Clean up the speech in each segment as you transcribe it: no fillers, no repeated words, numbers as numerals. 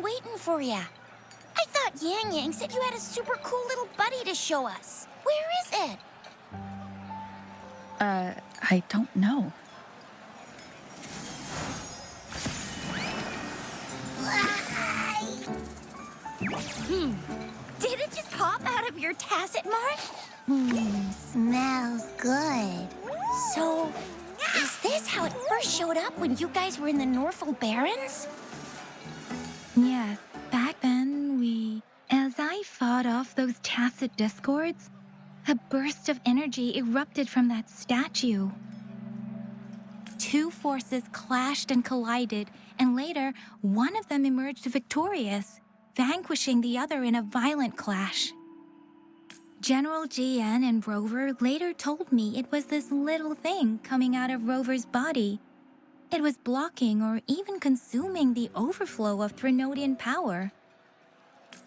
waiting for ya. I thought Yang Yang said you had a super cool little buddy to show us. Where is it? I don't know. Did it just pop out of your tacit mark? Smells good. So, is this how it first showed up when you guys were in the Norfolk Barrens? Yes, back then as I fought off those tacit discords, a burst of energy erupted from that statue. Two forces clashed and collided, and later, one of them emerged victorious, vanquishing the other in a violent clash. General GN and Rover later told me it was this little thing coming out of Rover's body. It was blocking or even consuming the overflow of Threnodian power.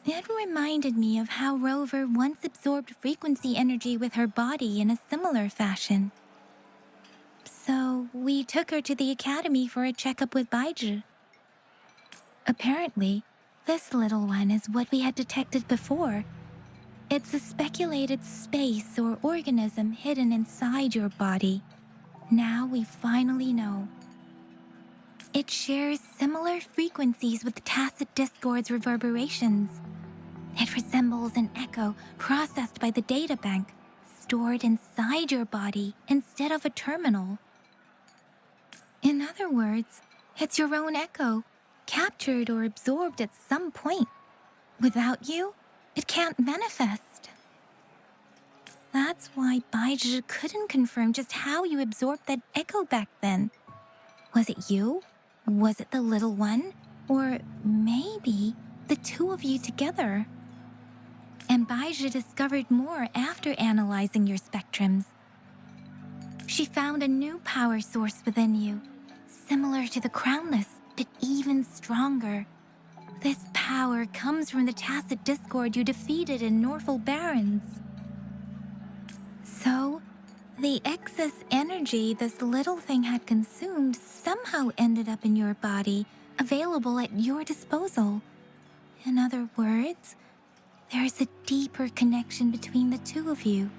It reminded me of how Rover once absorbed frequency energy with her body in a similar fashion. So we took her to the academy for a checkup with Baizhi. Apparently, this little one is what we had detected before. It's a speculated space or organism hidden inside your body. Now we finally know. It shares similar frequencies with tacit discord's reverberations. It resembles an echo processed by the data bank, stored inside your body instead of a terminal. In other words, it's your own echo, captured or absorbed at some point. Without you, it can't manifest. That's why Baizhi couldn't confirm just how you absorbed that echo back then. Was it you? Was it the little one? Or maybe the two of you together? And Baizhi discovered more after analyzing your spectrums. She found a new power source within you, similar to the Crownless, but even stronger. This power comes from the tacit discord you defeated in Norfolk Barrens. So, the excess energy this little thing had consumed somehow ended up in your body, available at your disposal. In other words, there's a deeper connection between the two of you.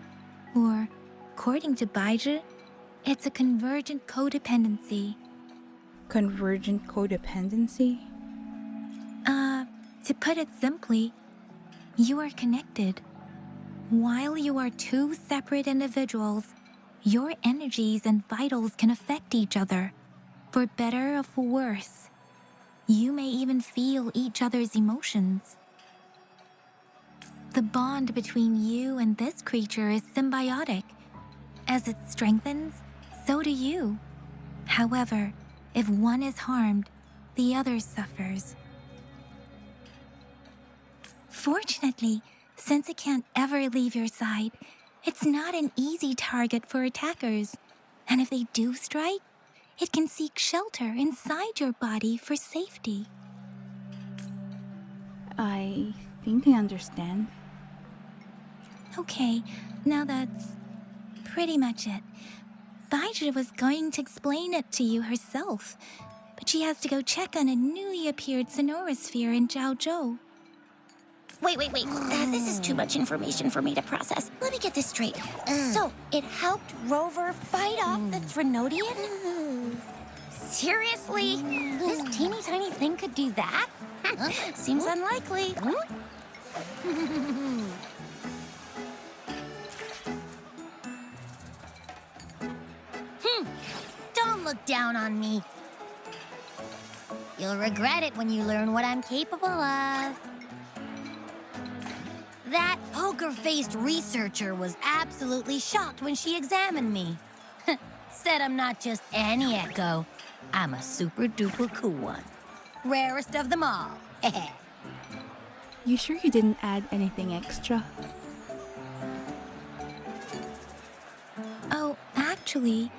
Or, according to Baizhi, it's a convergent codependency. Convergent codependency? To put it simply, you are connected. While you are two separate individuals, your energies and vitals can affect each other, for better or for worse. You may even feel each other's emotions. The bond between you and this creature is symbiotic. As it strengthens, so do you. However, if one is harmed, the other suffers. Fortunately, since it can't ever leave your side, it's not an easy target for attackers. And if they do strike, it can seek shelter inside your body for safety. I think I understand. Okay, now that's pretty much it. Baizhi was going to explain it to you herself, but she has to go check on a newly appeared sonorosphere in Zhaozhou. Wait. This is too much information for me to process. Let me get this straight. So, it helped Rover fight off the Threnodian? Seriously? This teeny tiny thing could do that? Seems unlikely. Don't look down on me. You'll regret it when you learn what I'm capable of. That poker-faced researcher was absolutely shocked when she examined me. Said I'm not just any echo. I'm a super-duper cool one. Rarest of them all. You sure you didn't add anything extra? Oh, actually,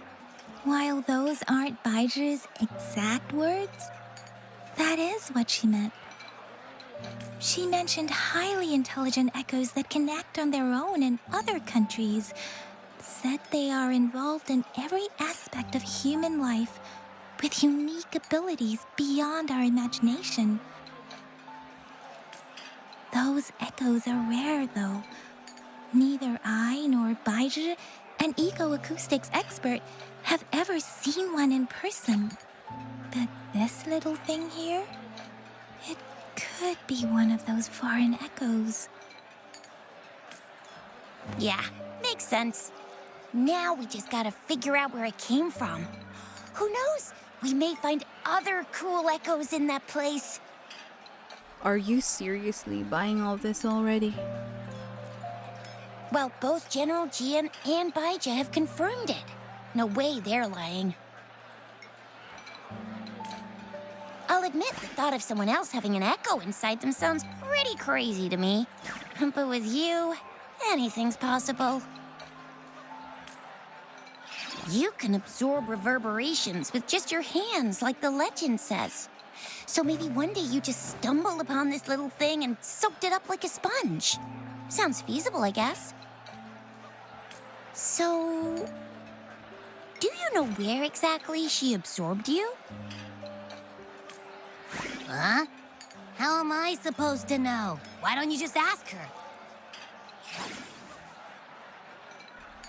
while those aren't Baizhi's exact words, that is what she meant. She mentioned highly intelligent echoes that can act on their own in other countries. Said they are involved in every aspect of human life with unique abilities beyond our imagination. Those echoes are rare, though. Neither I nor Baizhi, an eco-acoustics expert, have ever seen one in person. But this little thing here, it could be one of those foreign echoes. Yeah, makes sense. Now we just gotta figure out where it came from. Who knows? We may find other cool echoes in that place. Are you seriously buying all this already? Well, both General Jian and Baija have confirmed it. No way they're lying. I'll admit the thought of someone else having an echo inside them sounds pretty crazy to me. But with you, anything's possible. You can absorb reverberations with just your hands, like the legend says. So maybe one day you just stumbled upon this little thing and soaked it up like a sponge. Sounds feasible, I guess. So, do you know where exactly she absorbed you? Huh? How am I supposed to know? Why don't you just ask her?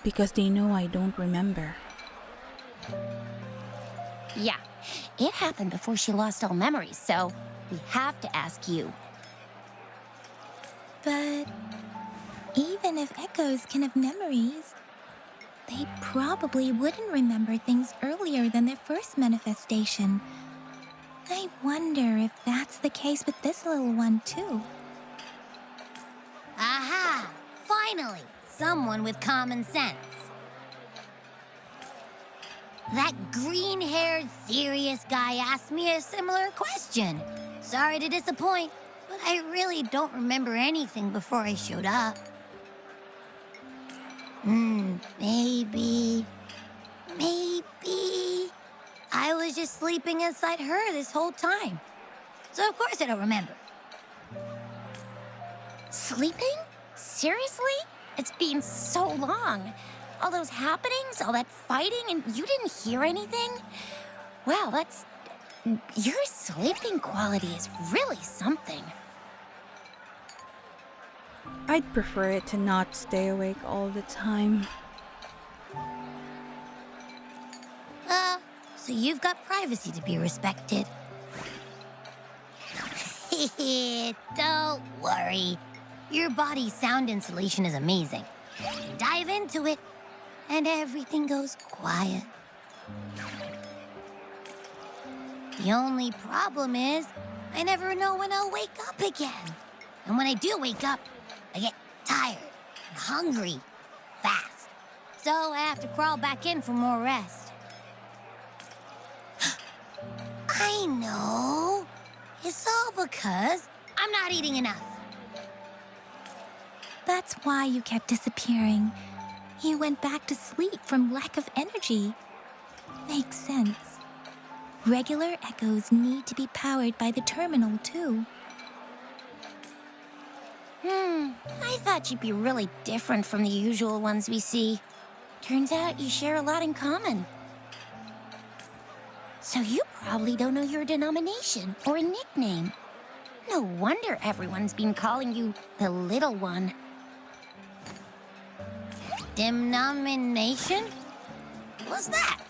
Because they know I don't remember. Yeah, it happened before she lost all memories, so we have to ask you. But even if echoes can have memories, they probably wouldn't remember things earlier than their first manifestation. I wonder if that's the case with this little one, too. Aha! Finally! Someone with common sense. That green-haired, serious guy asked me a similar question. Sorry to disappoint, but I really don't remember anything before I showed up. Maybe I was just sleeping inside her this whole time. So of course I don't remember. Sleeping? Seriously? It's been so long. All those happenings, all that fighting, and you didn't hear anything? Wow, your sleeping quality is really something. I'd prefer it to not stay awake all the time. So you've got privacy to be respected. Don't worry. Your body's sound insulation is amazing. You can dive into it, and everything goes quiet. The only problem is, I never know when I'll wake up again. And when I do wake up, I get tired and hungry fast. So I have to crawl back in for more rest. I know. It's all because I'm not eating enough. That's why you kept disappearing. You went back to sleep from lack of energy. Makes sense. Regular echoes need to be powered by the terminal, too. I thought you'd be really different from the usual ones we see. Turns out you share a lot in common. So you probably don't know your denomination or a nickname. No wonder everyone's been calling you the Little One. Denomination? What's that?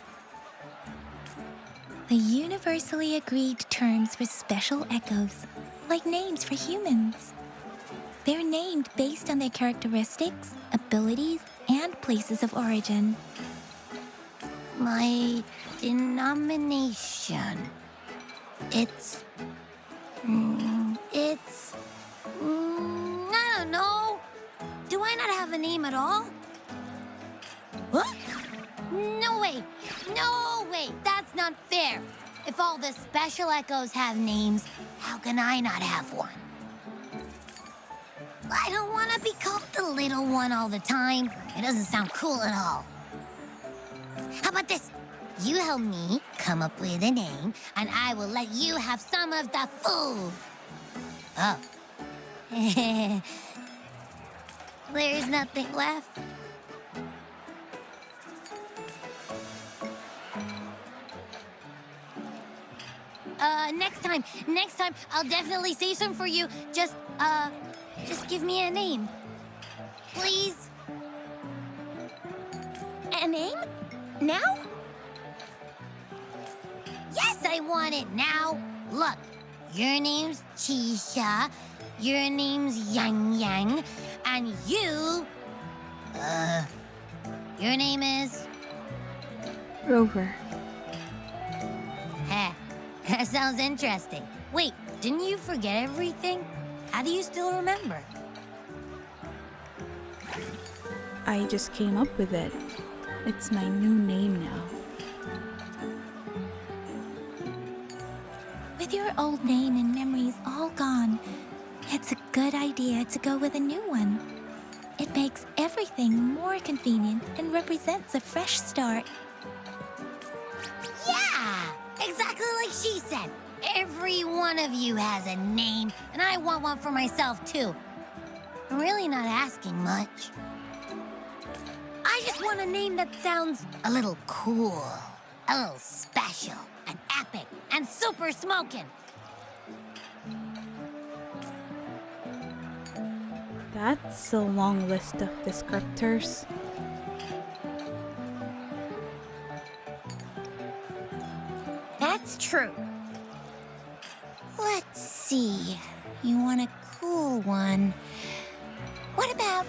The universally agreed terms for special echoes, like names for humans. They're named based on their characteristics, abilities, and places of origin. My denomination. It's... I don't know. Do I not have a name at all? What? No way. No way. That's not fair. If all the special echoes have names, how can I not have one? I don't want to be called the little one all the time. It doesn't sound cool at all. How about this? You help me come up with a name, and I will let you have some of the food. Oh. There's nothing left. Next time, I'll definitely save some for you. Just, Just give me a name. Please? A name? Now? Yes, I want it now. Look, your name's Chisha, your name's Yang Yang, and your name is... Rover. Heh, that sounds interesting. Wait, didn't you forget everything? How do you still remember? I just came up with it. It's my new name now. With your old name and memories all gone, it's a good idea to go with a new one. It makes everything more convenient and represents a fresh start. Yeah, exactly like she said. Every one of you has a name, and I want one for myself, too. I'm really not asking much. I just want a name that sounds a little cool, a little special, and epic, and super smoking. That's a long list of descriptors. That's true. Let's see. You want a cool one. What about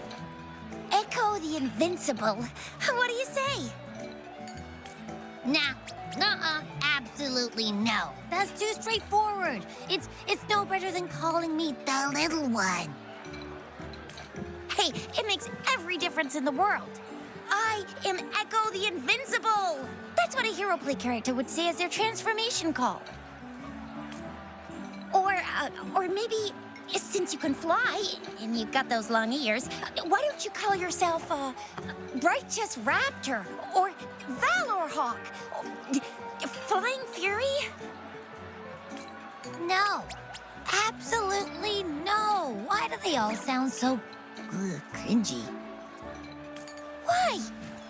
Echo the Invincible? What do you say? Nah, nuh-uh, absolutely no. That's too straightforward. It's no better than calling me the little one. Hey, it makes every difference in the world. I am Echo the Invincible. That's what a hero play character would say as their transformation call. Or maybe, since you can fly and you've got those long ears, why don't you call yourself Righteous Raptor or Valor Hawk, Flying Fury? No, absolutely no. Why do they all sound so cringy? Why?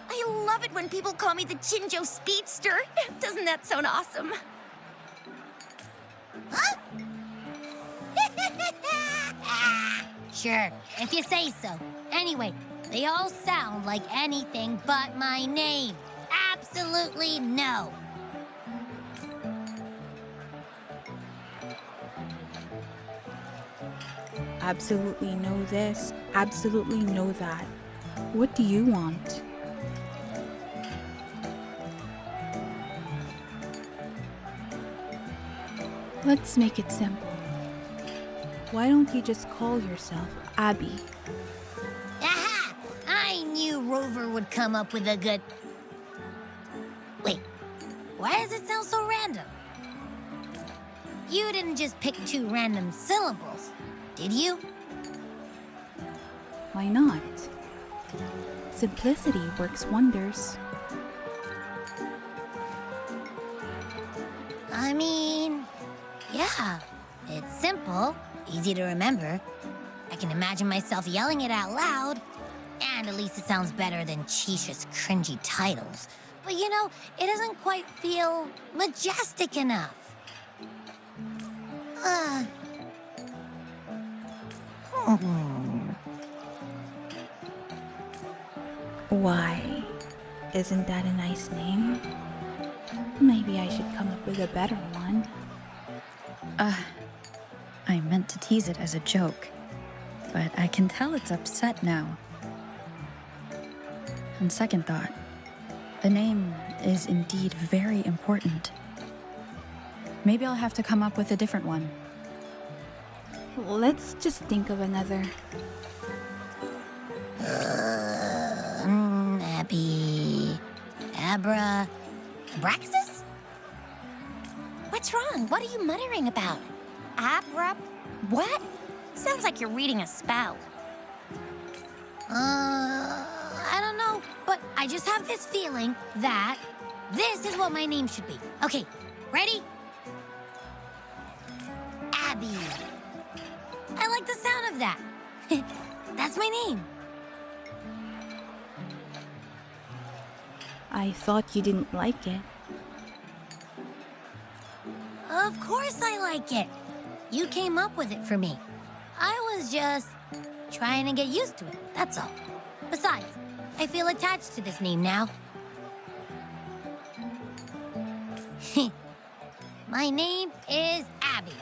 I love it when people call me the Jinjo Speedster. Doesn't that sound awesome? Huh? Sure, if you say so. Anyway, they all sound like anything but my name. Absolutely no. Absolutely know this, absolutely know that. What do you want? Let's make it simple. Why don't you just call yourself Abby? Aha! I knew Rover would come up with a good... Wait, why does it sound so random? You didn't just pick two random syllables, did you? Why not? Simplicity works wonders. I mean, yeah, it's simple, easy to remember. I can imagine myself yelling it out loud, and at least it sounds better than Chisha's cringy titles. But you know, it doesn't quite feel majestic enough. Why? Isn't that a nice name? Maybe I should come up with a better one. I meant to tease it as a joke, but I can tell it's upset now. On second thought, the name is indeed very important. Maybe I'll have to come up with a different one. Let's just think of another. Abby... Abraxas? What's wrong? What are you muttering about? What? Sounds like you're reading a spell. I don't know, but I just have this feeling that this is what my name should be. Okay, ready? Abby. I like the sound of that. That's my name. I thought you didn't like it. Of course I like it. You came up with it for me. I was just trying to get used to it, that's all. Besides, I feel attached to this name now. My name is Abby.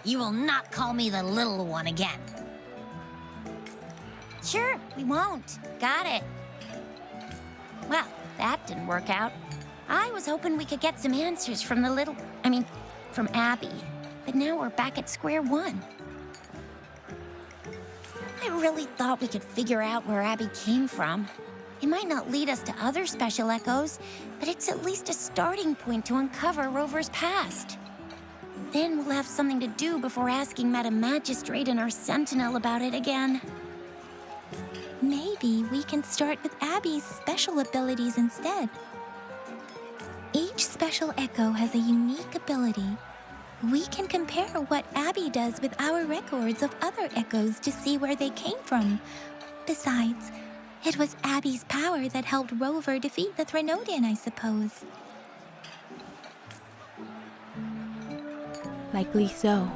You will not call me the little one again. Sure, we won't. Got it. Well, that didn't work out. I was hoping we could get some answers from from Abby. But now we're back at square one. I really thought we could figure out where Abby came from. It might not lead us to other special echoes, but it's at least a starting point to uncover Rover's past. Then we'll have something to do before asking Madam Magistrate and our Sentinel about it again. Maybe we can start with Abby's special abilities instead. Each special echo has a unique ability. We can compare what Abby does with our records of other echoes to see where they came from. Besides, it was Abby's power that helped Rover defeat the Threnodian, I suppose. Likely so.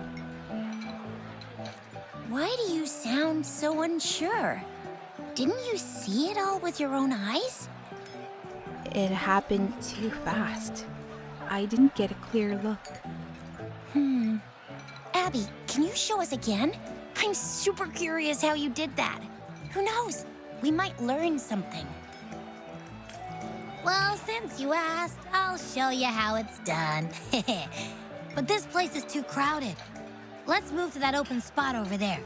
Why do you sound so unsure? Didn't you see it all with your own eyes? It happened too fast. I didn't get a clear look. Abby, can you show us again? I'm super curious how you did that. Who knows? We might learn something. Well, since you asked, I'll show you how it's done. But this place is too crowded. Let's move to that open spot over there.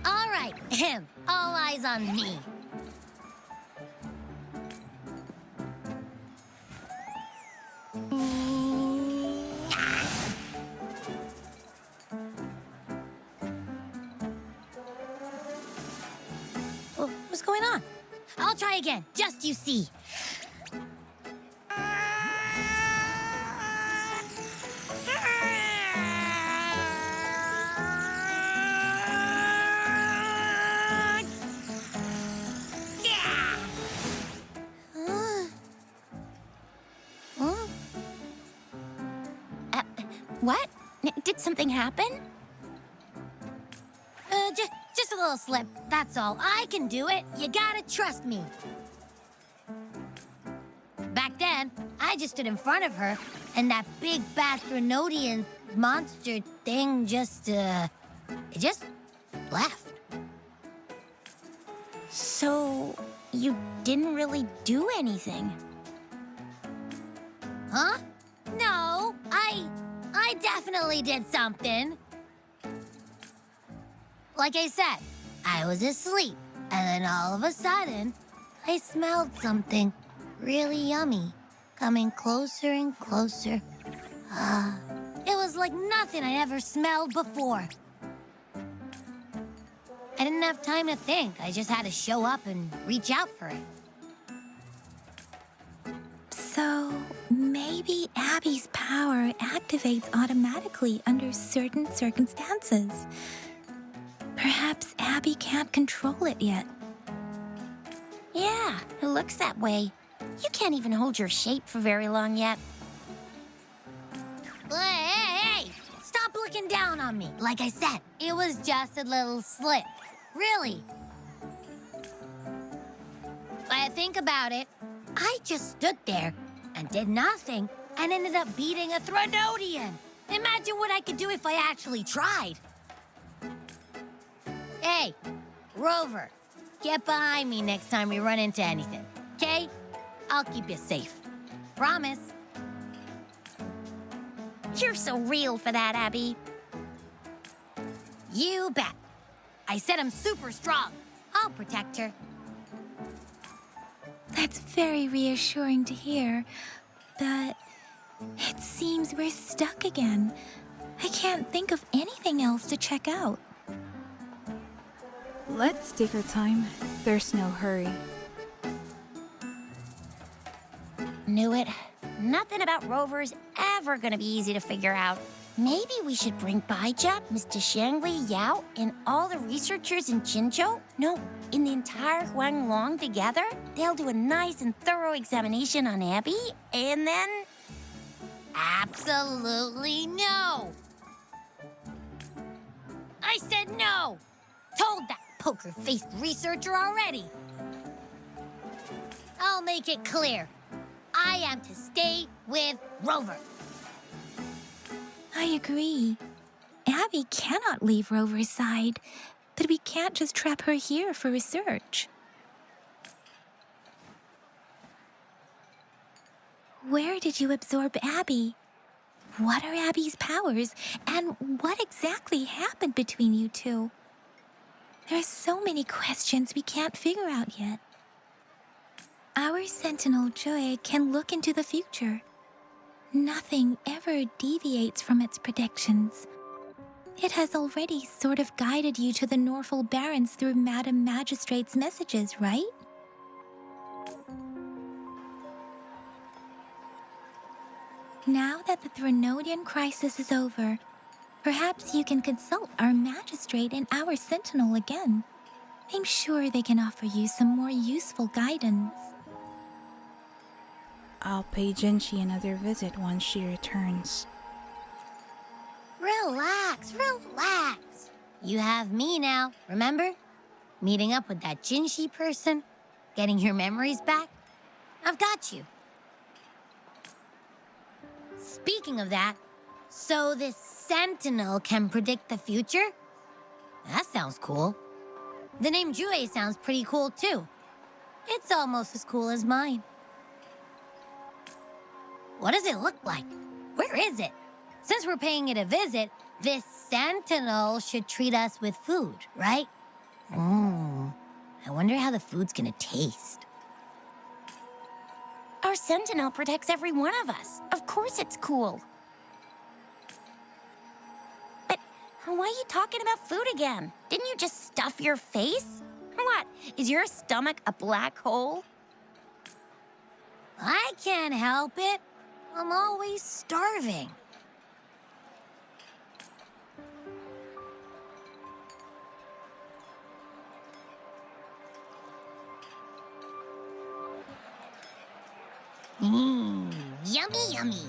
All right, all eyes on me. What's going on? I'll try again, just you see. What? Did something happen? Just a little slip, that's all. I can do it. You gotta trust me. Back then, I just stood in front of her, and that big bad Threnodian monster thing it just left. So, you didn't really do anything? Huh? No, I definitely did something. Like I said, I was asleep, and then all of a sudden, I smelled something really yummy, coming closer and closer. It was like nothing I ever smelled before. I didn't have time to think. I just had to show up and reach out for it. So, maybe Abby's power activates automatically under certain circumstances. Perhaps Abby can't control it yet. Yeah, it looks that way. You can't even hold your shape for very long yet. Hey! Stop looking down on me. Like I said, it was just a little slip. Really. But I think about it, I just stood there and did nothing and ended up beating a Threnodian. Imagine what I could do if I actually tried. Hey, Rover, get behind me next time we run into anything, okay? I'll keep you safe. Promise. You're so real for that, Abby. You bet. I said I'm super strong. I'll protect her. That's very reassuring to hear, but it seems we're stuck again. I can't think of anything else to check out. Let's take our time. There's no hurry. Knew it. Nothing about Rover's ever gonna be easy to figure out. Maybe we should bring Baija, Mr. Changli, Yao, and all the researchers in Jinzhou? No, in the entire Mianloong together? They'll do a nice and thorough examination on Abby, and then... Absolutely no! I said no! Told that poker-faced researcher already. I'll make it clear. I am to stay with Rover. I agree. Abby cannot leave Rover's side, but we can't just trap her here for research. Where did you absorb Abby? What are Abby's powers, and what exactly happened between you two? There are so many questions we can't figure out yet. Our sentinel, Jue, can look into the future. Nothing ever deviates from its predictions. It has already sort of guided you to the Norfolk Barrens through Madam Magistrate's messages, right? Now that the Threnodian crisis is over, perhaps you can consult our magistrate and our sentinel again. I'm sure they can offer you some more useful guidance. I'll pay Jinhsi another visit once she returns. Relax, relax. You have me now, remember? Meeting up with that Jinhsi person, getting your memories back. I've got you. Speaking of that, so this sentinel can predict the future? That sounds cool. The name Jue sounds pretty cool too. It's almost as cool as mine. What does it look like? Where is it? Since we're paying it a visit, this sentinel should treat us with food, right? I wonder how the food's gonna taste. Our sentinel protects every one of us. Of course it's cool. But why are you talking about food again? Didn't you just stuff your face? What, is your stomach a black hole? I can't help it. I'm always starving. Yummy, yummy.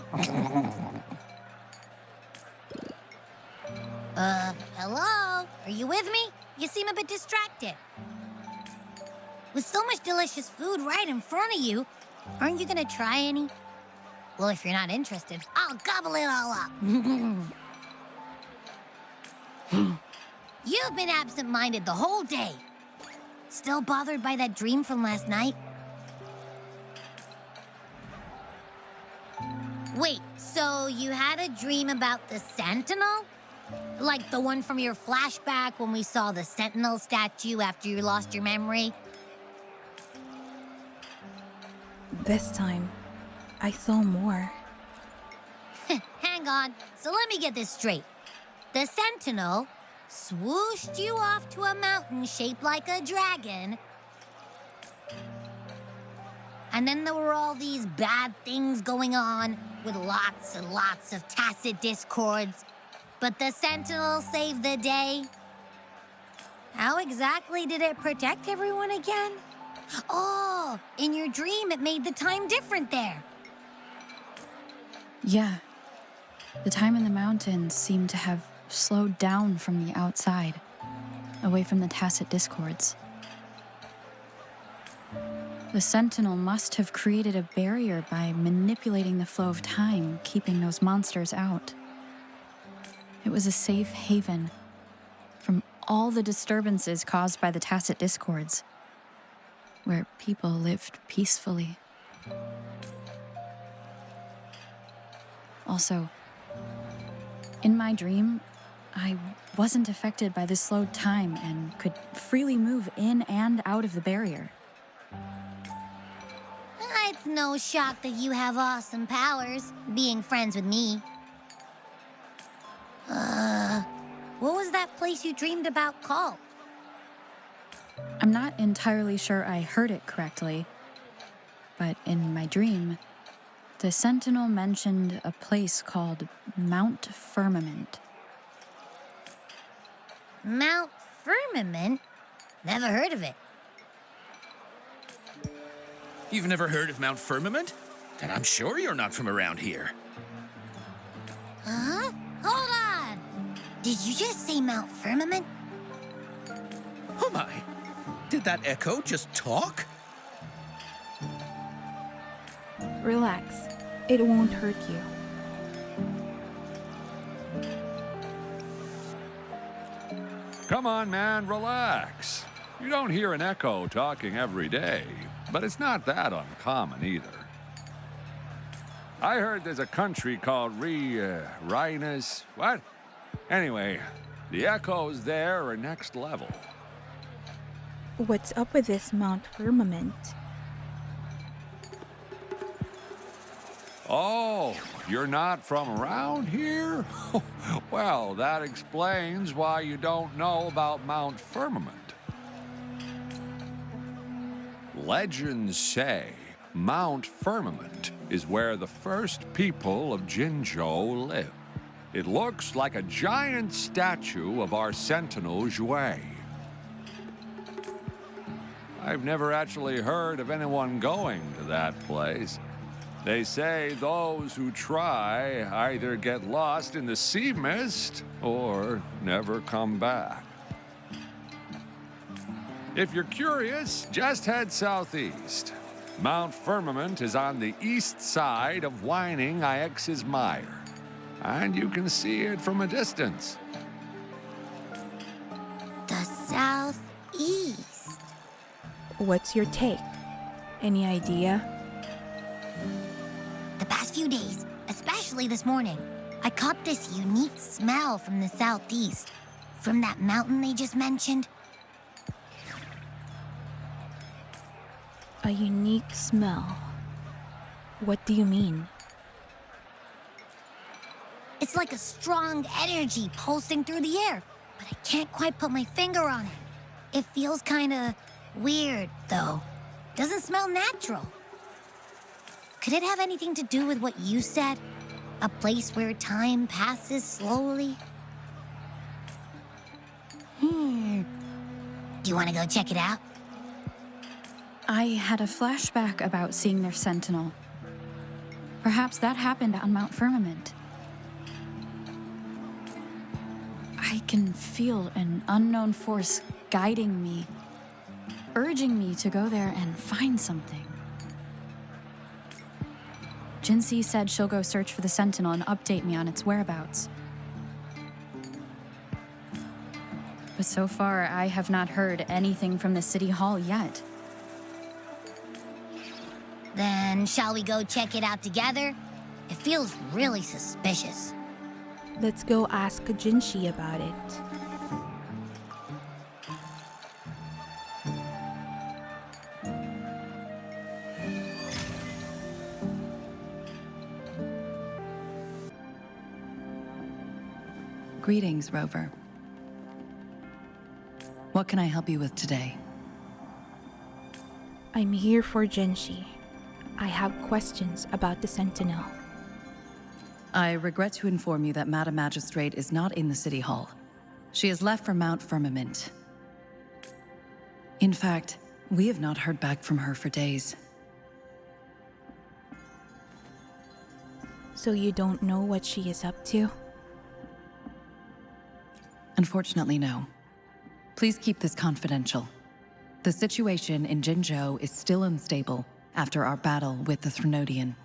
Hello? Are you with me? You seem a bit distracted. With so much delicious food right in front of you, aren't you gonna try any? Well, if you're not interested, I'll gobble it all up. You've been absent-minded the whole day. Still bothered by that dream from last night? Wait, so you had a dream about the Sentinel? Like the one from your flashback when we saw the Sentinel statue after you lost your memory? This time, I saw more. Hang on, so let me get this straight. The Sentinel swooshed you off to a mountain shaped like a dragon. And then there were all these bad things going on with lots and lots of tacit discords. But the Sentinel saved the day. How exactly did it protect everyone again? Oh, in your dream it made the time different there. Yeah. The time in the mountains seemed to have slowed down from the outside, away from the tacit discords. The Sentinel must have created a barrier by manipulating the flow of time, keeping those monsters out. It was a safe haven from all the disturbances caused by the tacit discords, where people lived peacefully. Also, in my dream, I wasn't affected by the slowed time and could freely move in and out of the barrier. It's no shock that you have awesome powers, being friends with me. What was that place you dreamed about called? I'm not entirely sure I heard it correctly, but in my dream, the Sentinel mentioned a place called Mount Firmament. Mount Firmament? Never heard of it. You've never heard of Mount Firmament? Then I'm sure you're not from around here. Huh? Hold on! Did you just say Mount Firmament? Oh my! Did that echo just talk? Relax. It won't hurt you. Come on, man, relax. You don't hear an echo talking every day, but it's not that uncommon either. I heard there's a country called Rhinus. What? Anyway, the echoes there are next level. What's up with this Mount Firmament? Oh, you're not from around here? Well, that explains why you don't know about Mount Firmament. Legends say Mount Firmament is where the first people of Jinzhou live. It looks like a giant statue of our sentinel Jue. I've never actually heard of anyone going to that place. They say those who try either get lost in the sea mist or never come back. If you're curious, just head southeast. Mount Firmament is on the east side of Whining Ix's Mire, and you can see it from a distance. The southeast. What's your take? Any idea? The past few days, especially this morning, I caught this unique smell from the southeast. From that mountain they just mentioned. A unique smell. What do you mean? It's like a strong energy pulsing through the air, but I can't quite put my finger on it. It feels kinda weird, though. Doesn't smell natural. Could it have anything to do with what you said? A place where time passes slowly? Do you want to go check it out? I had a flashback about seeing their sentinel. Perhaps that happened on Mount Firmament. I can feel an unknown force guiding me, urging me to go there and find something. Jinhsi said she'll go search for the sentinel and update me on its whereabouts. But so far, I have not heard anything from the city hall yet. Then shall we go check it out together? It feels really suspicious. Let's go ask Jinhsi about it. Greetings, Rover. What can I help you with today? I'm here for Jinhsi. I have questions about the Sentinel. I regret to inform you that Madam Magistrate is not in the City Hall. She has left for Mount Firmament. In fact, we have not heard back from her for days. So you don't know what she is up to? Unfortunately, no. Please keep this confidential. The situation in Jinzhou is still unstable after our battle with the Threnodian.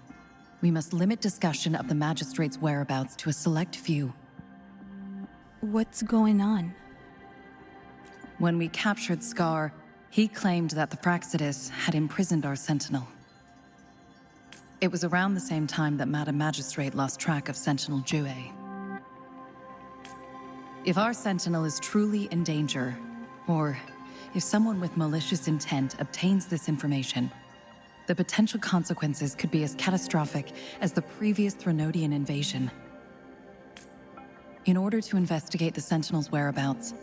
We must limit discussion of the Magistrate's whereabouts to a select few. What's going on? When we captured Scar, he claimed that the Praxidus had imprisoned our Sentinel. It was around the same time that Madam Magistrate lost track of Sentinel Jue. If our Sentinel is truly in danger, or if someone with malicious intent obtains this information, the potential consequences could be as catastrophic as the previous Threnodian invasion. In order to investigate the Sentinel's whereabouts,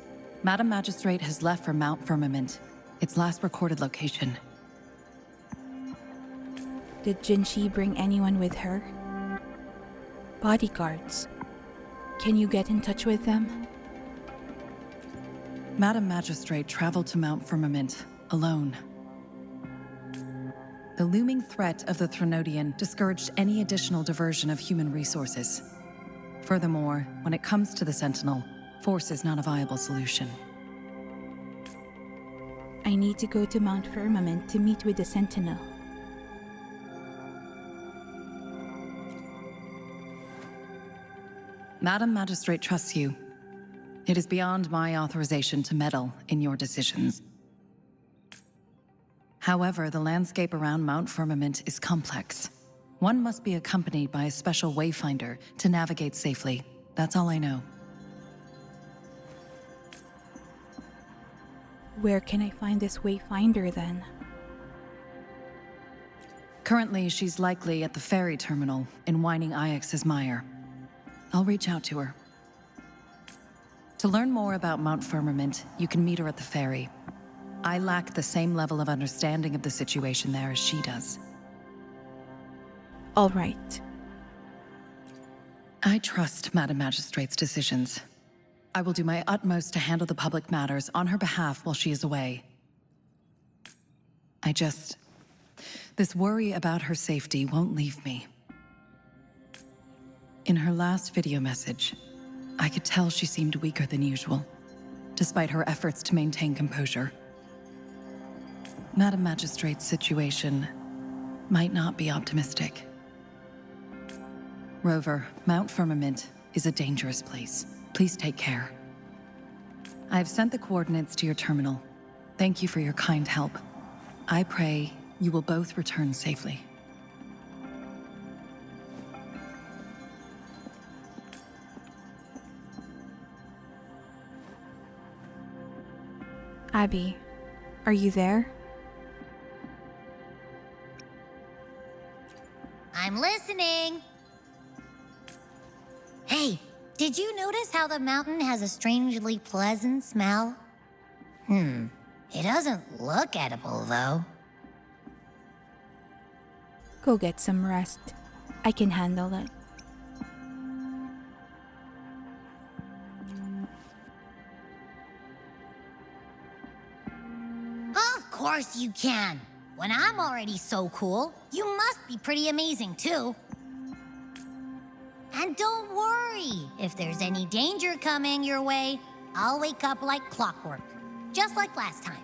Madam Magistrate has left for Mount Firmament, its last recorded location. Did Jinhsi bring anyone with her? Bodyguards. Can you get in touch with them? Madam Magistrate traveled to Mount Firmament alone. The looming threat of the Threnodian discouraged any additional diversion of human resources. Furthermore, when it comes to the Sentinel, force is not a viable solution. I need to go to Mount Firmament to meet with the Sentinel. Madam Magistrate trusts you. It is beyond my authorization to meddle in your decisions. However, the landscape around Mount Firmament is complex. One must be accompanied by a special Wayfinder to navigate safely. That's all I know. Where can I find this Wayfinder then? Currently, she's likely at the ferry terminal in Whining Ix's Mire. I'll reach out to her. To learn more about Mount Firmament, you can meet her at the ferry. I lack the same level of understanding of the situation there as she does. All right. I trust Madam Magistrate's decisions. I will do my utmost to handle the public matters on her behalf while she is away. This worry about her safety won't leave me. In her last video message, I could tell she seemed weaker than usual, despite her efforts to maintain composure. Madam Magistrate's situation might not be optimistic. Rover, Mount Firmament is a dangerous place. Please take care. I have sent the coordinates to your terminal. Thank you for your kind help. I pray you will both return safely. Abby, are you there? I'm listening. Hey, did you notice how the mountain has a strangely pleasant smell? It doesn't look edible, though. Go get some rest. I can handle it. Of course you can. When I'm already so cool, you must be pretty amazing, too. And don't worry, if there's any danger coming your way, I'll wake up like clockwork, just like last time.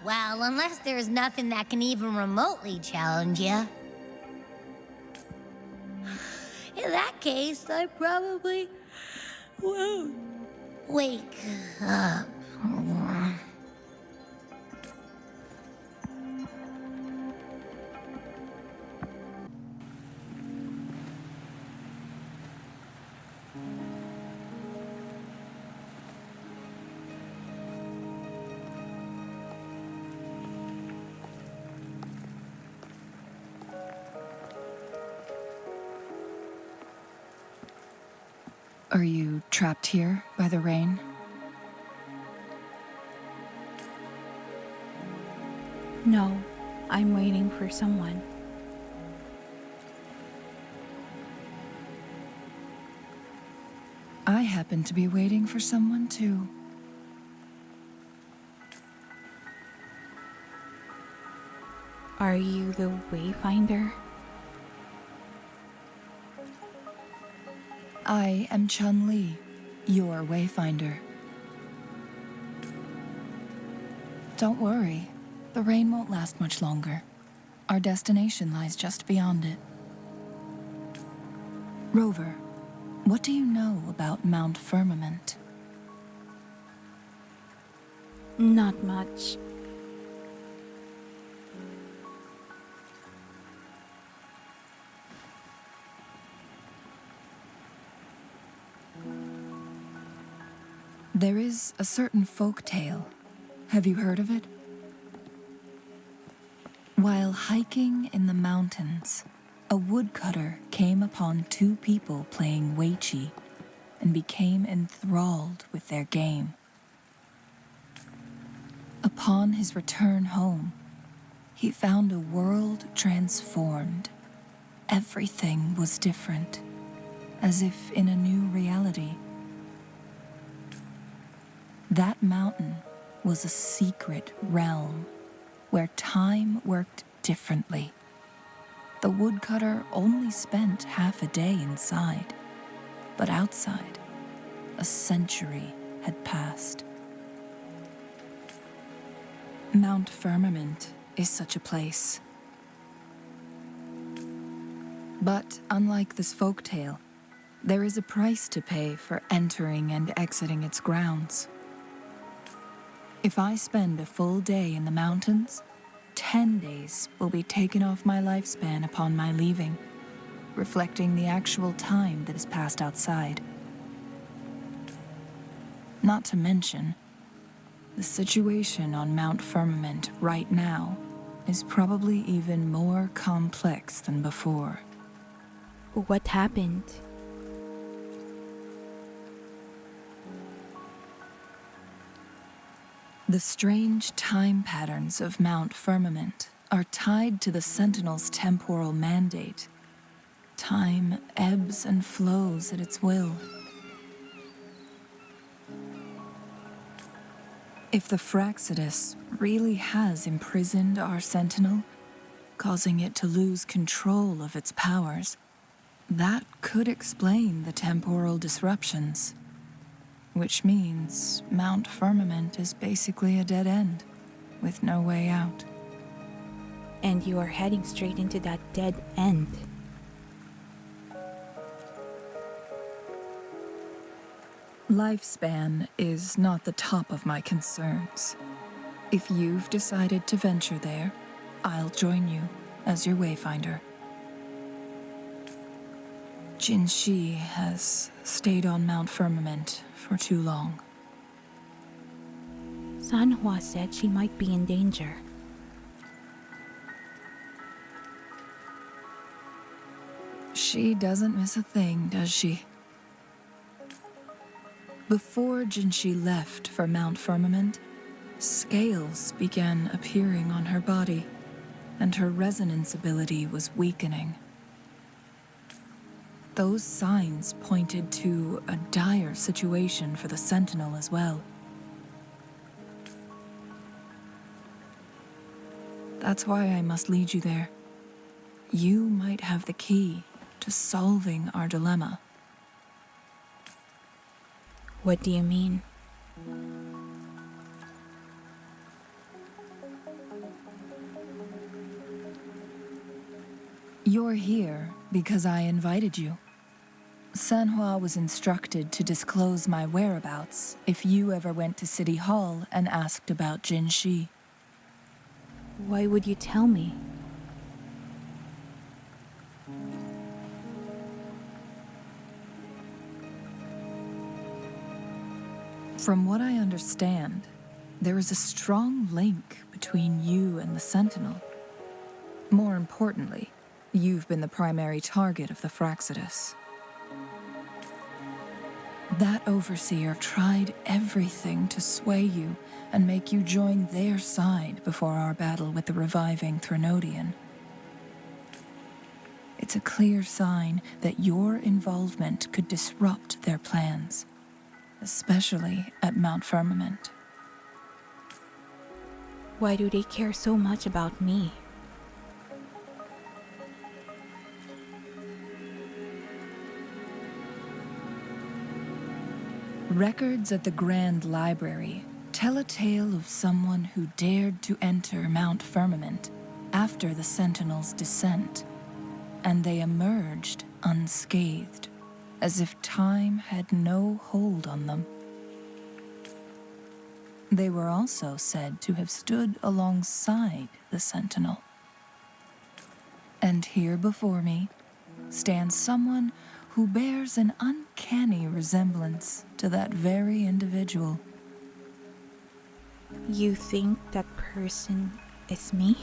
Well, unless there's nothing that can even remotely challenge you. In that case, I probably won't wake up. Are you trapped here by the rain? No, I'm waiting for someone. I happen to be waiting for someone too. Are you the Wayfinder? I am Changli, your Wayfinder. Don't worry, the rain won't last much longer. Our destination lies just beyond it. Rover, what do you know about Mount Firmament? Not much. There is a certain folk tale. Have you heard of it? While hiking in the mountains, a woodcutter came upon two people playing Weiqi and became enthralled with their game. Upon his return home, he found a world transformed. Everything was different. as if in a new reality. That mountain was a secret realm where time worked differently. The woodcutter only spent half a day inside, but outside, a century had passed. Mount Firmament is such a place. But unlike this folktale, there is a price to pay for entering and exiting its grounds. If I spend a full day in the mountains, 10 days will be taken off my lifespan upon my leaving, reflecting the actual time that is passed outside. Not to mention, the situation on Mount Firmament right now is probably even more complex than before. What happened? The strange time patterns of Mount Firmament are tied to the Sentinel's temporal mandate. Time ebbs and flows at its will. If the Fractsidus really has imprisoned our Sentinel, causing it to lose control of its powers, that could explain the temporal disruptions. Which means Mount Firmament is basically a dead end, with no way out. And you are heading straight into that dead end. Lifespan is not the top of my concerns. If you've decided to venture there, I'll join you as your Wayfinder. Jinhsi has stayed on Mount Firmament for too long. Sanhua said she might be in danger. She doesn't miss a thing, does she? Before Jinhsi left for Mount Firmament, scales began appearing on her body, and her resonance ability was weakening. Those signs pointed to a dire situation for the Sentinel as well. That's why I must lead you there. You might have the key to solving our dilemma. What do you mean? You're here because I invited you. Sanhua was instructed to disclose my whereabouts if you ever went to City Hall and asked about Jinhsi. Why would you tell me? From what I understand, there is a strong link between you and the Sentinel. More importantly, you've been the primary target of the Fractsidus. That overseer tried everything to sway you and make you join their side before our battle with the reviving Threnodian. It's a clear sign that your involvement could disrupt their plans, especially at Mount Firmament. Why do they care so much about me? Records at the Grand Library tell a tale of someone who dared to enter Mount Firmament after the Sentinel's descent, and they emerged unscathed, as if time had no hold on them. They were also said to have stood alongside the Sentinel. And here before me stands someone who bears an uncanny resemblance to that very individual. You think that person is me?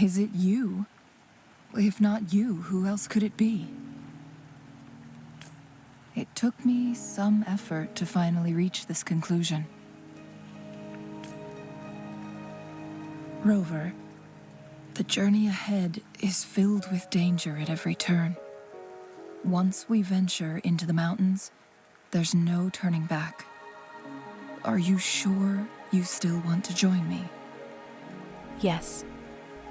Is it you? If not you, who else could it be? It took me some effort to finally reach this conclusion. Rover, The journey ahead is filled with danger at every turn. Once we venture into the mountains, there's no turning back. Are you sure you still want to join me? Yes,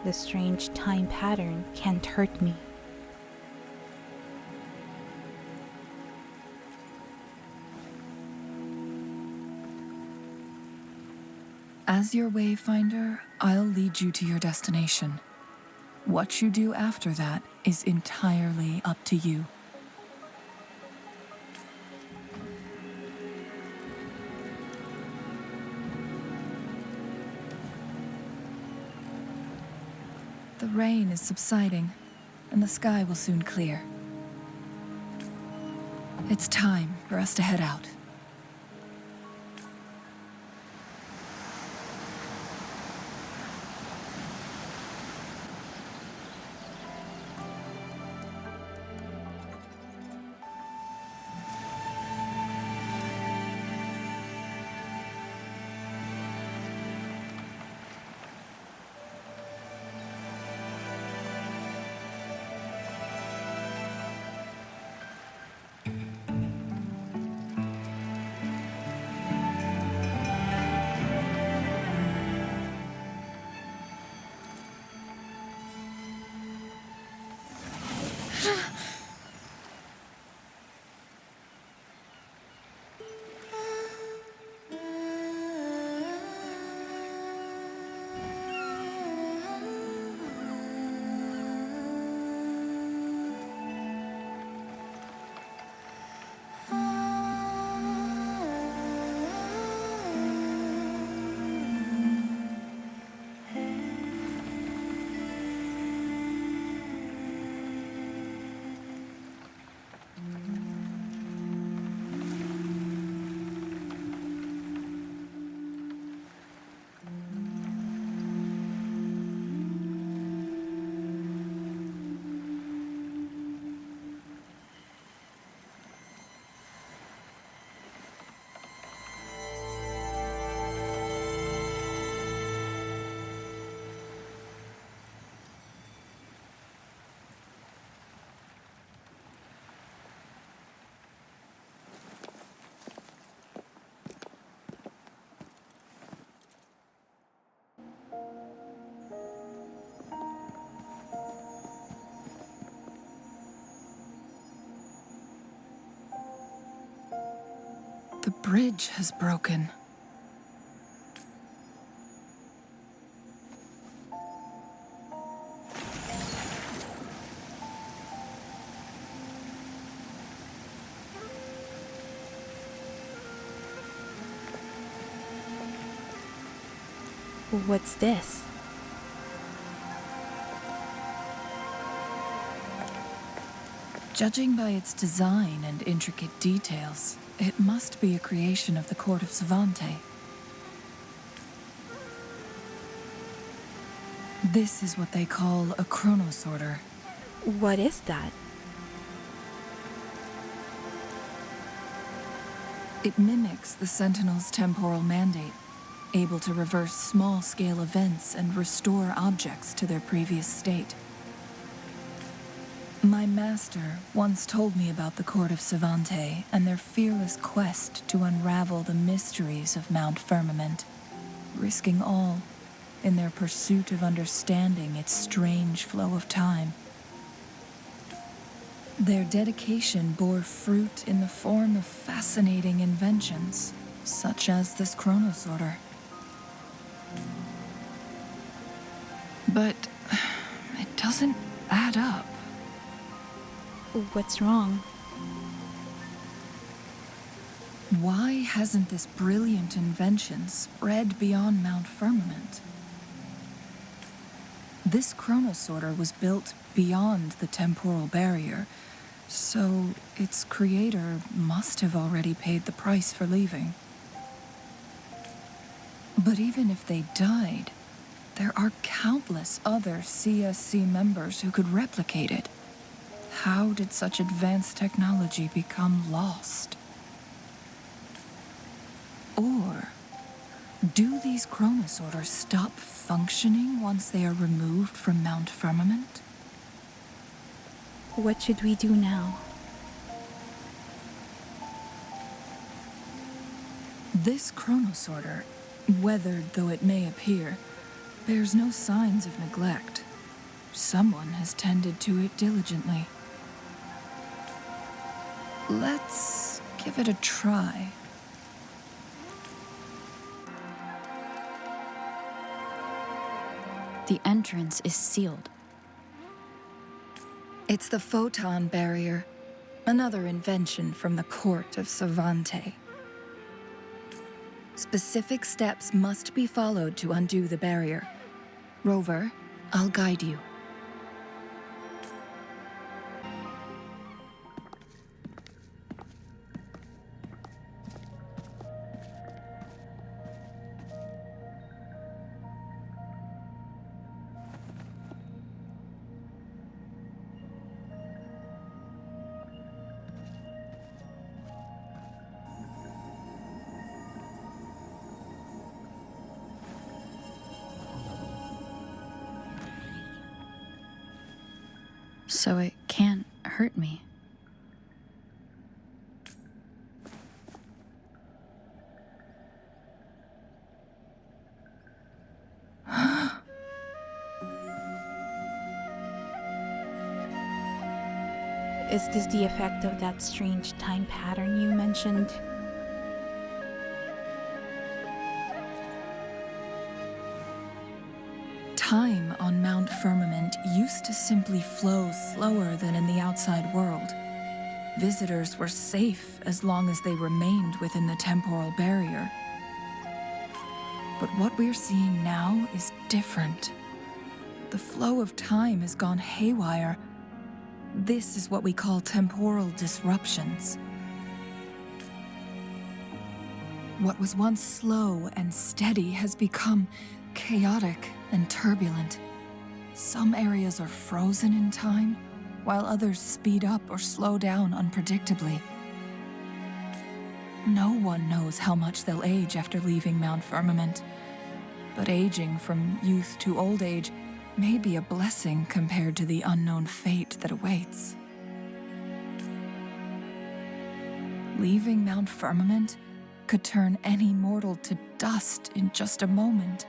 the strange time pattern can't hurt me. As your Wayfinder, I'll lead you to your destination. What you do after that is entirely up to you. The rain is subsiding, and the sky will soon clear. It's time for us to head out. The bridge has broken. What's this? Judging by its design and intricate details, it must be a creation of the court of Savante. This is what they call a chronosorter. What is that? It mimics the Sentinel's temporal mandate, able to reverse small-scale events and restore objects to their previous state. My master once told me about the court of Savante and their fearless quest to unravel the mysteries of Mount Firmament, risking all in their pursuit of understanding its strange flow of time. Their dedication bore fruit in the form of fascinating inventions, such as this chronosorter. But it doesn't add up. What's wrong? Why hasn't this brilliant invention spread beyond Mount Firmament? This chronosorter was built beyond the temporal barrier, so its creator must have already paid the price for leaving. But even if they died, there are countless other CSC members who could replicate it. How did such advanced technology become lost? Or Do these chronosorters stop functioning once they are removed from Mount Firmament? What should we do now? This chronosorter, weathered though it may appear, bears no signs of neglect. Someone has tended to it diligently. Let's give it a try. The entrance is sealed. It's the photon barrier, another invention from the court of Savante. Specific steps must be followed to undo the barrier. Rover, I'll guide you. So it can't hurt me. Is this the effect of that strange time pattern you mentioned? Time on Mount Firmament used to simply flow slower than in the outside world. Visitors were safe as long as they remained within the temporal barrier. But what we're seeing now is different. The flow of time has gone haywire. This is what we call temporal disruptions. What was once slow and steady has become chaotic and turbulent. Some areas are frozen in time, while others speed up or slow down unpredictably. No one knows how much they'll age after leaving Mount Firmament, but aging from youth to old age may be a blessing compared to the unknown fate that awaits. Leaving Mount Firmament could turn any mortal to dust in just a moment.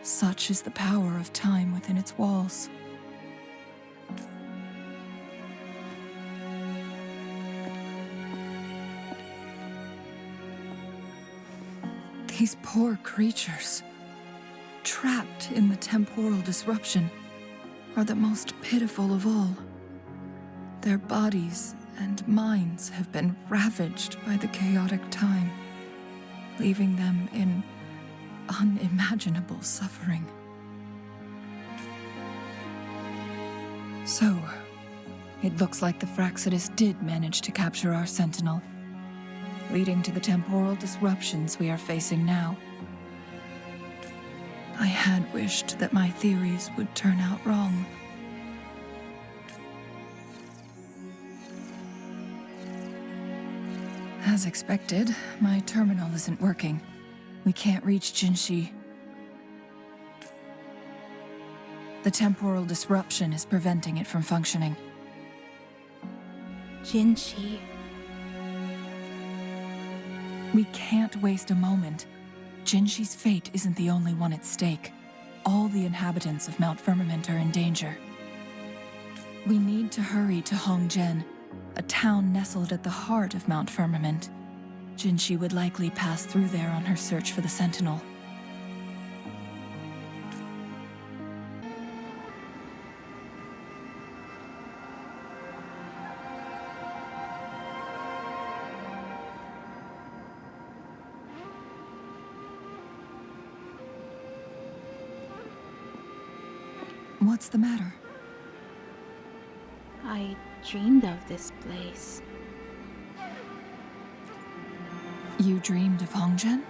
Such is the power of time within its walls. These poor creatures, trapped in the temporal disruption, are the most pitiful of all. Their bodies and minds have been ravaged by the chaotic time, leaving them in unimaginable suffering. So, it looks like the Fraxidus did manage to capture our sentinel, leading to the temporal disruptions we are facing now. I had wished that my theories would turn out wrong. As expected, my terminal isn't working. We can't reach Jinhsi. The temporal disruption is preventing it from functioning. Jinhsi. We can't waste a moment. Jinhsi's fate isn't the only one at stake. All the inhabitants of Mount Firmament are in danger. We need to hurry to Hongzhen, a town nestled at the heart of Mount Firmament. Jinhsi would likely pass through there on her search for the Sentinel. What's the matter? I dreamed of this place. You dreamed of Hongzhen?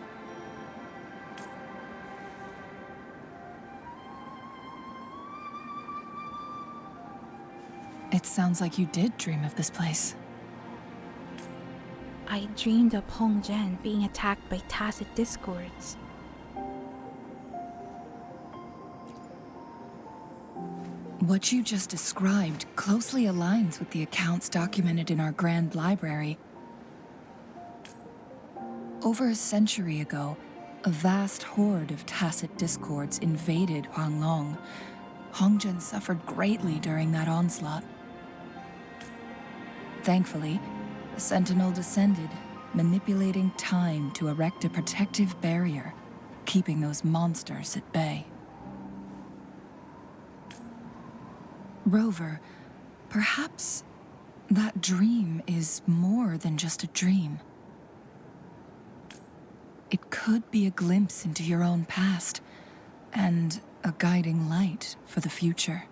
It sounds like you did dream of this place. I dreamed of Hongzhen being attacked by tacit discords. What you just described closely aligns with the accounts documented in our Grand Library. Over a century ago, a vast horde of tacit discords invaded Mianloong. Hongzhen suffered greatly during that onslaught. Thankfully, the Sentinel descended, manipulating time to erect a protective barrier, keeping those monsters at bay. Rover, perhaps that dream is more than just a dream. It could be a glimpse into your own past, and a guiding light for the future.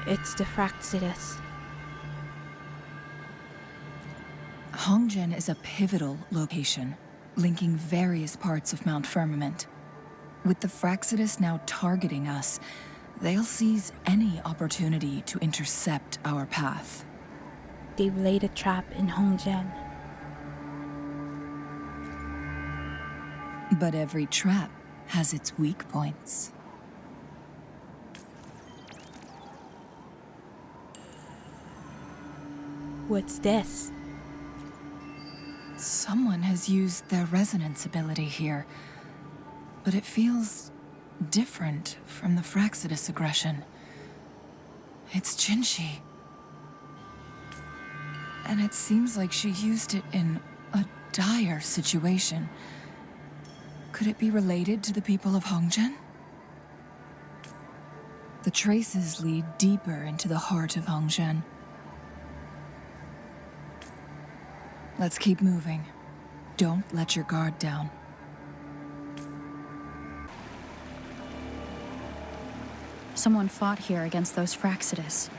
It's the Fraxidus. Hongzhen is a pivotal location, linking various parts of Mount Firmament. With the Fraxidus now targeting us, they'll seize any opportunity to intercept our path. They've laid a trap in Hongzhen. But every trap has its weak points. What's this? Someone has used their resonance ability here, but it feels different from the Fraxidus aggression. It's Jinhsi. And it seems like she used it in a dire situation. Could it be related to the people of Hongzhen? The traces lead deeper into the heart of Hongzhen. Let's keep moving. Don't let your guard down. Someone fought here against those Fraxidus.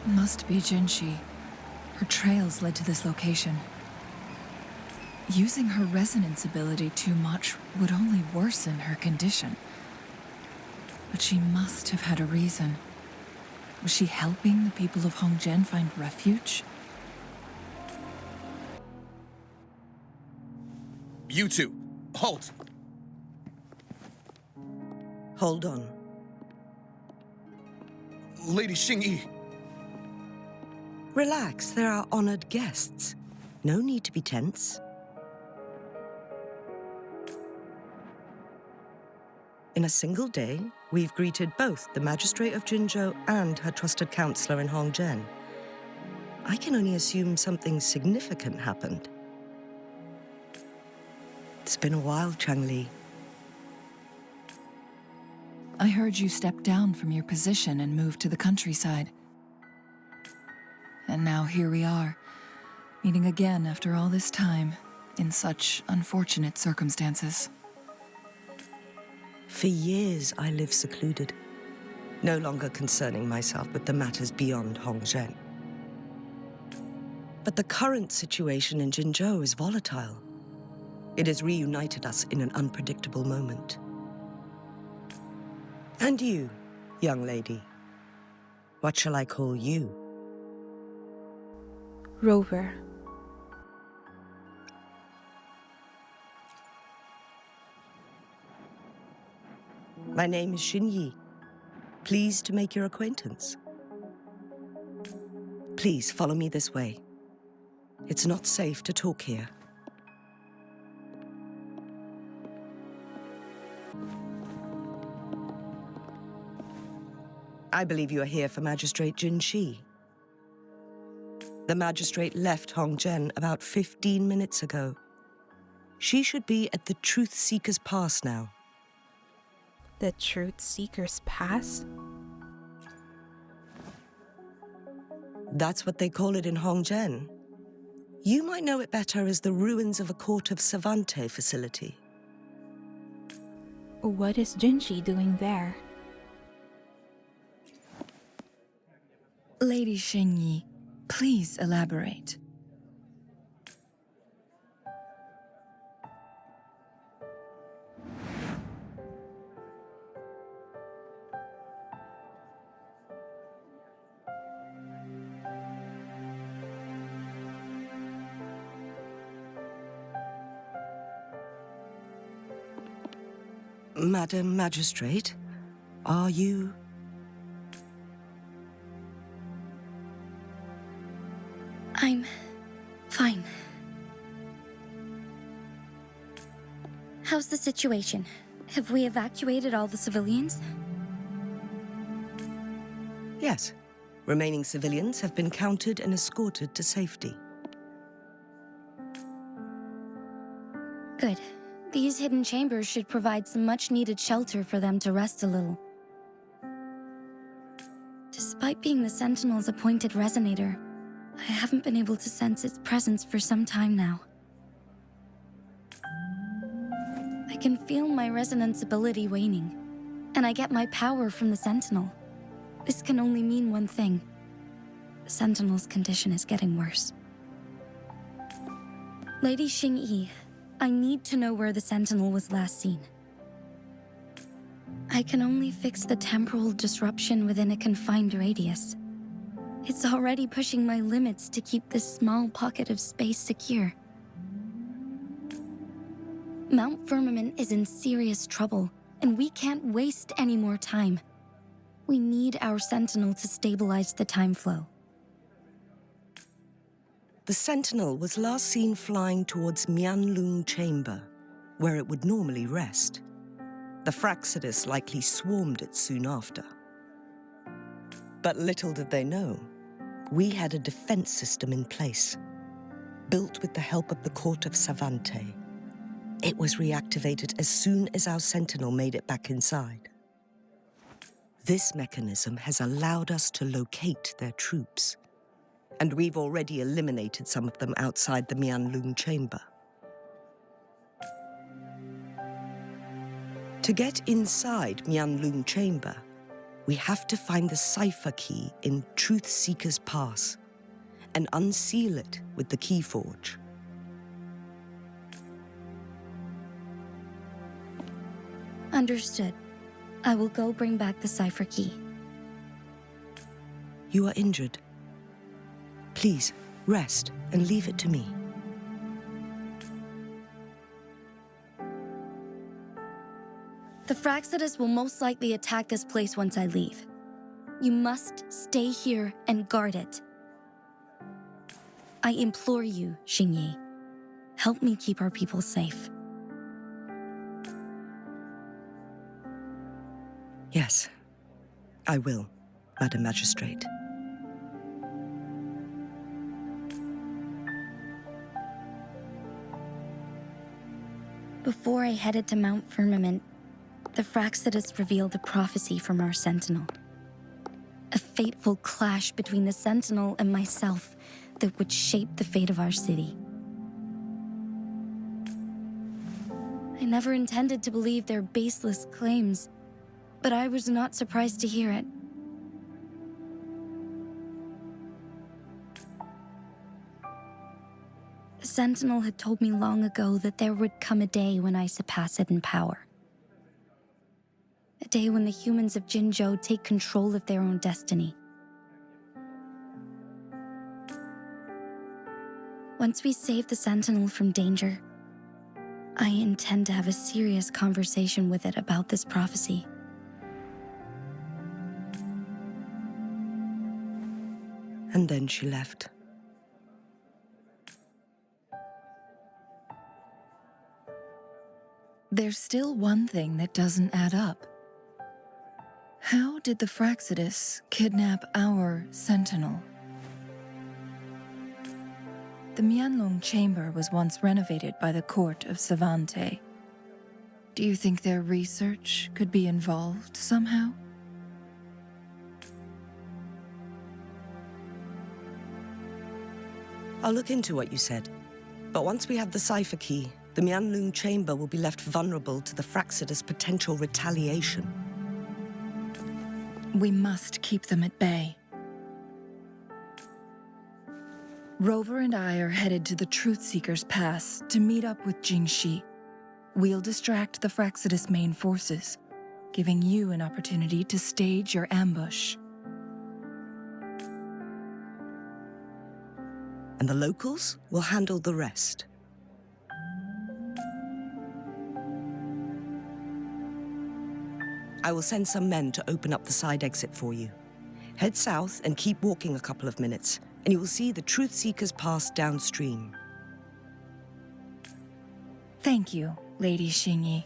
Must be Jinhsi. Her trails led to this location. Using her resonance ability too much would only worsen her condition. But she must have had a reason. Was she helping the people of Hongzhen find refuge? You two, halt! Hold on. Lady Xinyi. Relax, they're our honored guests. No need to be tense. In a single day, we've greeted both the Magistrate of Jinzhou and her trusted counselor in Hongzhen. I can only assume something significant happened. It's been a while, Changli. I heard you stepped down from your position and moved to the countryside. And now here we are, meeting again after all this time, in such unfortunate circumstances. For years, I lived secluded, no longer concerning myself with the matters beyond Hongzhen. But the current situation in Jinzhou is volatile. It has reunited us in an unpredictable moment. And you, young lady, what shall I call you? Rover. My name is Xinyi. Pleased to make your acquaintance. Please follow me this way. It's not safe to talk here. I believe you are here for Magistrate Jinhsi. The magistrate left Hongzhen about 15 minutes ago. She should be at the Truthseeker's Pass now. The Truthseeker's Pass? That's what they call it in Hongzhen. You might know it better as the ruins of a Court of Savante facility. What is Jinhsi doing there? Lady Xinyi, please elaborate. Madam Magistrate, are you... I'm fine. How's the situation? Have we evacuated all the civilians? Yes. Remaining civilians have been counted and escorted to safety. Good. These hidden chambers should provide some much-needed shelter for them to rest a little. Despite being the Sentinel's appointed resonator, I haven't been able to sense its presence for some time now. I can feel my resonance ability waning, and I get my power from the Sentinel. This can only mean one thing. The Sentinel's condition is getting worse. Lady Xinyi, I need to know where the Sentinel was last seen. I can only fix the temporal disruption within a confined radius. It's already pushing my limits to keep this small pocket of space secure. Mount Firmament is in serious trouble, and we can't waste any more time. We need our Sentinel to stabilize the time flow. The Sentinel was last seen flying towards Mianloong Chamber, where it would normally rest. The Fraccidus likely swarmed it soon after. But little did they know, we had a defense system in place, built with the help of the Court of Savante. It was reactivated as soon as our Sentinel made it back inside. This mechanism has allowed us to locate their troops, and we've already eliminated some of them outside the Mianloong Chamber. To get inside Mianloong Chamber, we have to find the cipher key in Truthseeker's Pass and unseal it with the Keyforge. Understood. I will go bring back the cipher key. You are injured. Please, rest and leave it to me. The Fraccidus will most likely attack this place once I leave. You must stay here and guard it. I implore you, Xinyi. Help me keep our people safe. Yes, I will, Madam Magistrate. Before I headed to Mount Firmament, the Fraccidus revealed a prophecy from our Sentinel. A fateful clash between the Sentinel and myself that would shape the fate of our city. I never intended to believe their baseless claims, but I was not surprised to hear it. The Sentinel had told me long ago that there would come a day when I surpass it in power. A day when the humans of Jinzhou take control of their own destiny. Once we save the Sentinel from danger, I intend to have a serious conversation with it about this prophecy. And then she left. There's still one thing that doesn't add up. How did the Fraccidus kidnap our Sentinel? The Mianloong Chamber was once renovated by the Court of Savante. Do you think their research could be involved somehow? I'll look into what you said. But once we have the cipher key, the Mianloong Chamber will be left vulnerable to the Fraccidus' potential retaliation. We must keep them at bay. Rover and I are headed to the Truthseeker's Pass to meet up with Jinhsi. We'll distract the Fraccidus' main forces, giving you an opportunity to stage your ambush. And the locals will handle the rest. I will send some men to open up the side exit for you. Head south and keep walking a couple of minutes, and you will see the Truthseeker's pass downstream. Thank you, Lady Xinyi.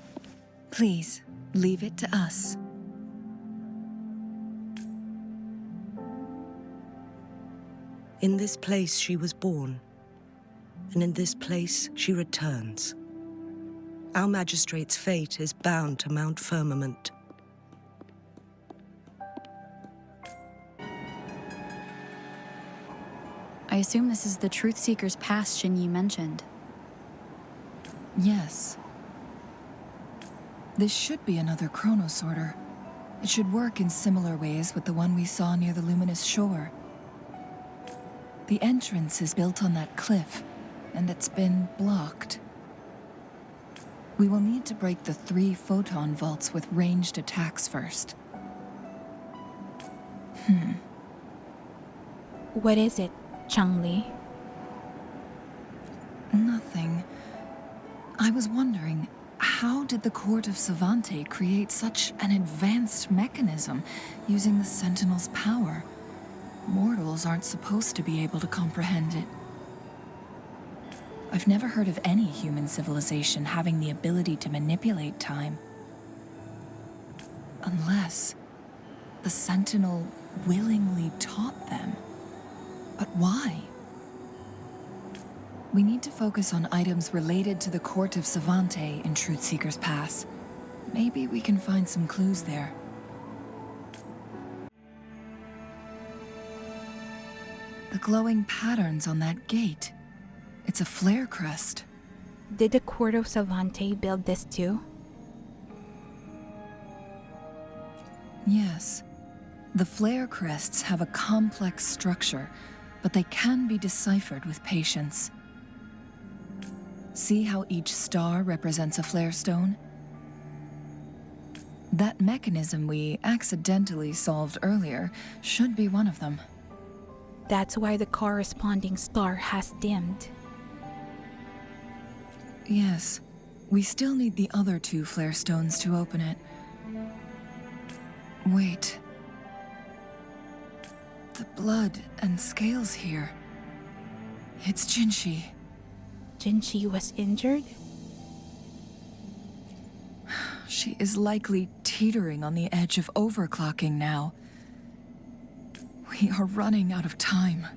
Please, leave it to us. In this place she was born, and in this place she returns. Our magistrate's fate is bound to Mount Firmament. I assume this is the Truthseeker's pass Xinyi mentioned. Yes. This should be another chronosorter. It should work in similar ways with the one we saw near the luminous shore. The entrance is built on that cliff, and it's been blocked. We will need to break the 3 photon vaults with ranged attacks first. What is it, Changli? Nothing. I was wondering, how did the Court of Savante create such an advanced mechanism using the Sentinel's power? Mortals aren't supposed to be able to comprehend it. I've never heard of any human civilization having the ability to manipulate time. Unless the Sentinel willingly taught them. But why? We need to focus on items related to the Court of Savante in Truthseeker's Pass. Maybe we can find some clues there. The glowing patterns on that gate. It's a flare crest. Did the Court of Savante build this too? Yes. The flare crests have a complex structure, but they can be deciphered with patience. See how each star represents a flare stone? That mechanism we accidentally solved earlier should be one of them. That's why the corresponding star has dimmed. Yes. We still need the other 2 flare stones to open it. Wait. The blood and scales here. It's Jinhsi. Jinhsi was injured? She is likely teetering on the edge of overclocking now. We are running out of time.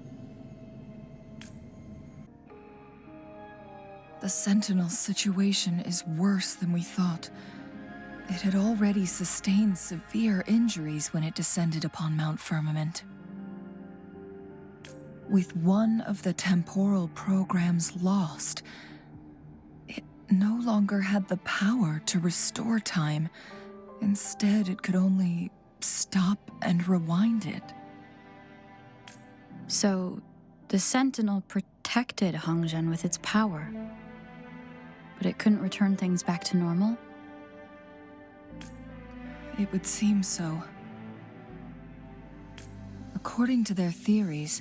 The Sentinel's situation is worse than we thought. It had already sustained severe injuries when it descended upon Mount Firmament. With one of the temporal programs lost, it no longer had the power to restore time. Instead, it could only stop and rewind it. So, the Sentinel protected Hongzhen with its power, but it couldn't return things back to normal? It would seem so. According to their theories,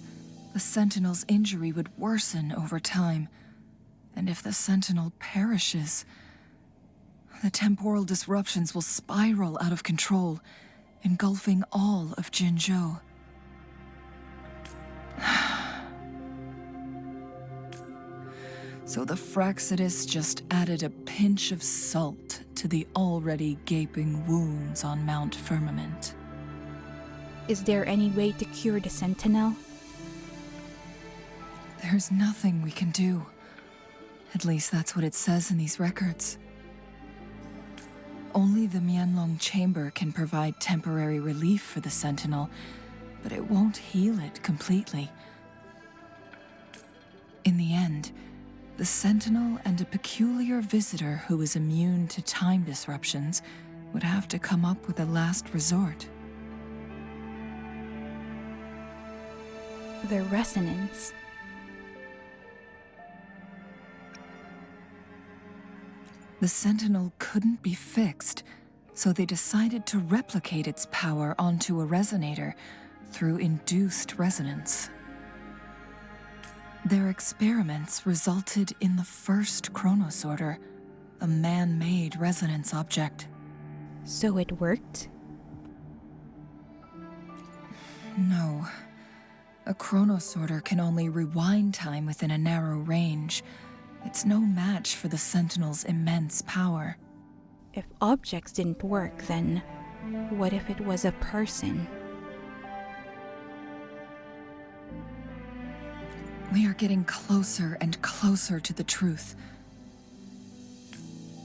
the Sentinel's injury would worsen over time, and if the Sentinel perishes, the temporal disruptions will spiral out of control, engulfing all of Jinzhou. So the Fraxidus just added a pinch of salt to the already gaping wounds on Mount Firmament. Is there any way to cure the Sentinel? There's nothing we can do. At least that's what it says in these records. Only the Mianloong Chamber can provide temporary relief for the Sentinel, but it won't heal it completely. In the end, the Sentinel and a peculiar visitor who is immune to time disruptions would have to come up with a last resort. The resonance. The Sentinel couldn't be fixed, so they decided to replicate its power onto a resonator through induced resonance. Their experiments resulted in the first chronosorter, a man-made resonance object. So it worked? No. A chronosorter can only rewind time within a narrow range. It's no match for the Sentinel's immense power. If objects didn't work, then what if it was a person? We are getting closer and closer to the truth.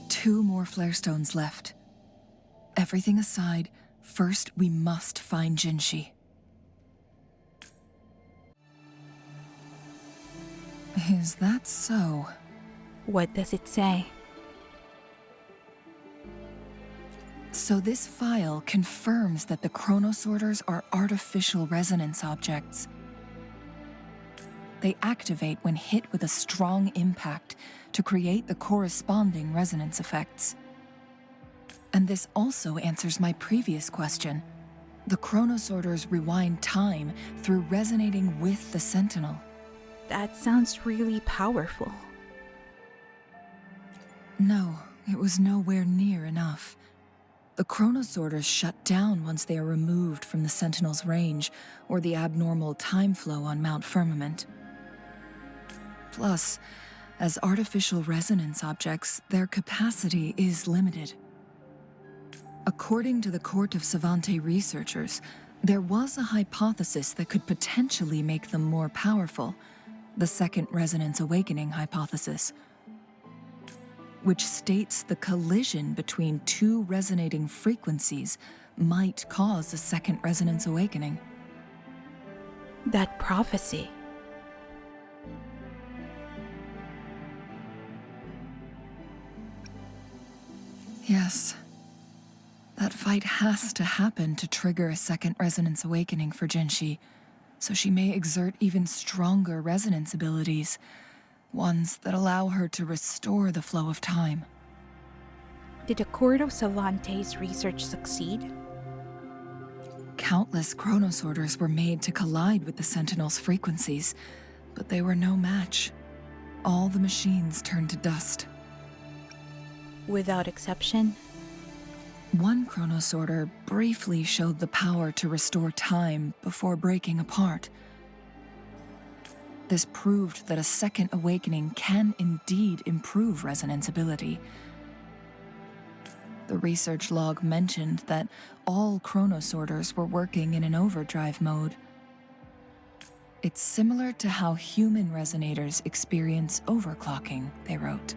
2 more flarestones left. Everything aside, first we must find Jinhsi. Is that so? What does it say? So this file confirms that the chronosorters are artificial resonance objects. They activate when hit with a strong impact to create the corresponding resonance effects. And this also answers my previous question. The chronosorters rewind time through resonating with the Sentinel. That sounds really powerful. No, it was nowhere near enough. The chronosorters shut down once they are removed from the Sentinel's range or the abnormal time flow on Mount Firmament. Plus, as artificial resonance objects, their capacity is limited. According to the Court of Savante researchers, there was a hypothesis that could potentially make them more powerful, the Second Resonance Awakening hypothesis, which states the collision between 2 resonating frequencies might cause a Second Resonance Awakening. That prophecy. Yes. That fight has to happen to trigger a Second Resonance Awakening for Jinhsi, so she may exert even stronger resonance abilities, ones that allow her to restore the flow of time. Did the Court of Savante's research succeed? Countless chronosorters were made to collide with the Sentinel's frequencies, but they were no match. All the machines turned to dust. Without exception? One chronosorter briefly showed the power to restore time before breaking apart. This proved that a second awakening can indeed improve resonance ability. The research log mentioned that all chronosorters were working in an overdrive mode. It's similar to how human resonators experience overclocking, they wrote.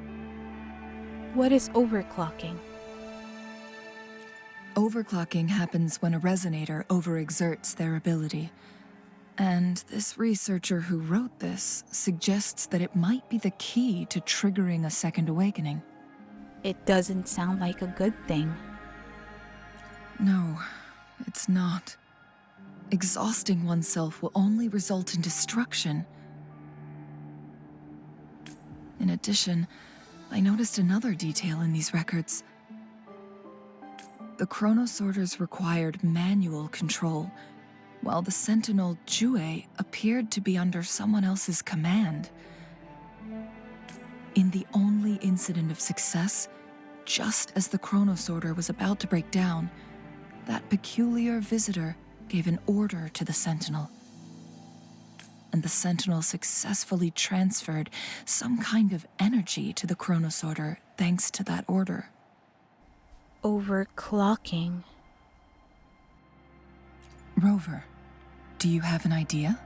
What is overclocking? Overclocking happens when a resonator overexerts their ability. And this researcher who wrote this suggests that it might be the key to triggering a second awakening. It doesn't sound like a good thing. No, it's not. Exhausting oneself will only result in destruction. In addition, I noticed another detail in these records. The chronosorters required manual control, while the Sentinel Jue appeared to be under someone else's command. In the only incident of success, just as the chronosorter was about to break down, that peculiar visitor gave an order to the Sentinel. And the Sentinel successfully transferred some kind of energy to the chronosorter thanks to that order. Overclocking. Rover, do you have an idea?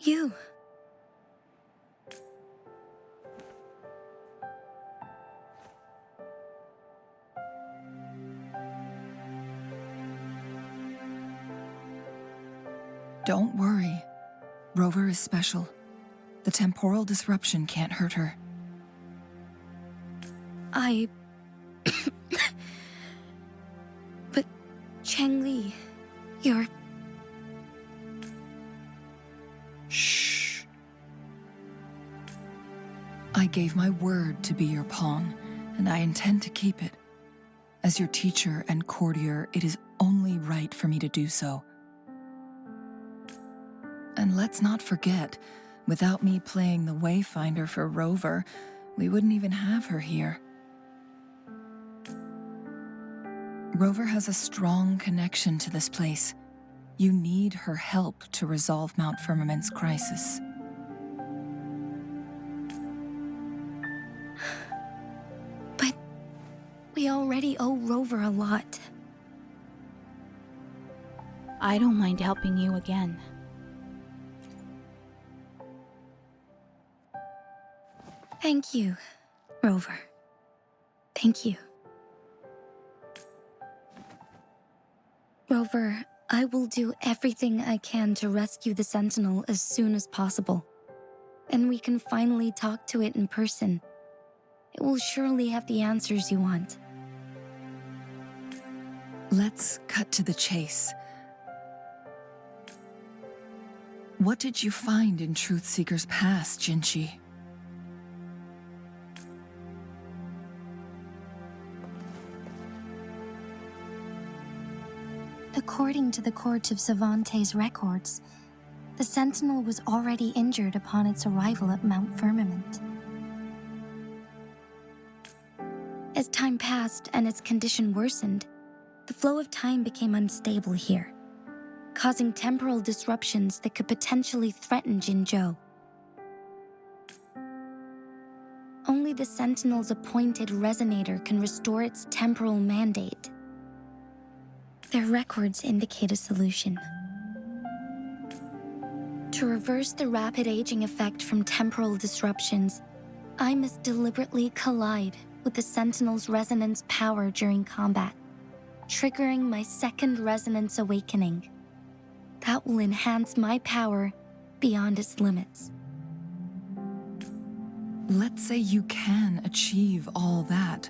You. Don't worry. Rover is special. The temporal disruption can't hurt her. But Changli, You're... Shh. I gave my word to be your pawn, and I intend to keep it. As your teacher and courtier, it is only right for me to do so. And let's not forget, without me playing the Wayfinder for Rover, we wouldn't even have her here. Rover has a strong connection to this place. You need her help to resolve Mount Firmament's crisis. But we already owe Rover a lot. I don't mind helping you again. Thank you, Rover. Thank you. Rover, I will do everything I can to rescue the Sentinel as soon as possible. And we can finally talk to it in person. It will surely have the answers you want. Let's cut to the chase. What did you find in Truthseeker's past, Jinhsi? According to the Court of Savante's records, the Sentinel was already injured upon its arrival at Mount Firmament. As time passed and its condition worsened, the flow of time became unstable here, causing temporal disruptions that could potentially threaten Jinzhou. Only the Sentinel's appointed resonator can restore its temporal mandate. Their records indicate a solution. To reverse the rapid aging effect from temporal disruptions, I must deliberately collide with the Sentinel's resonance power during combat, triggering my second resonance awakening. That will enhance my power beyond its limits. Let's say you can achieve all that,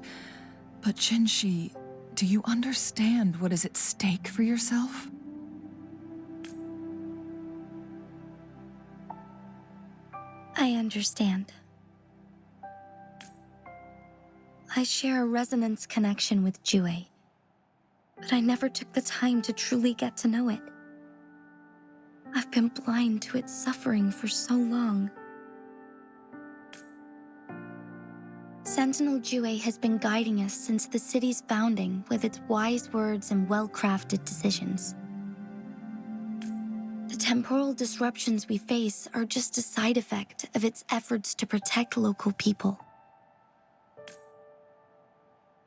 but Jinhsi, do you understand what is at stake for yourself? I understand. I share a resonance connection with Jue, but I never took the time to truly get to know it. I've been blind to its suffering for so long. Sentinel Jue has been guiding us since the city's founding with its wise words and well-crafted decisions. The temporal disruptions we face are just a side effect of its efforts to protect local people.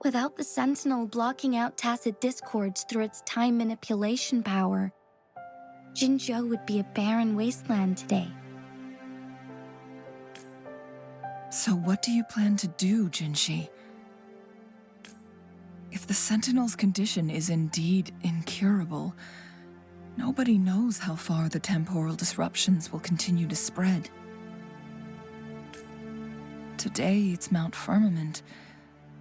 Without the Sentinel blocking out tacit discords through its time manipulation power, Jinzhou would be a barren wasteland today. So what do you plan to do, Jinhsi? If the Sentinel's condition is indeed incurable, nobody knows how far the temporal disruptions will continue to spread. Today it's Mount Firmament,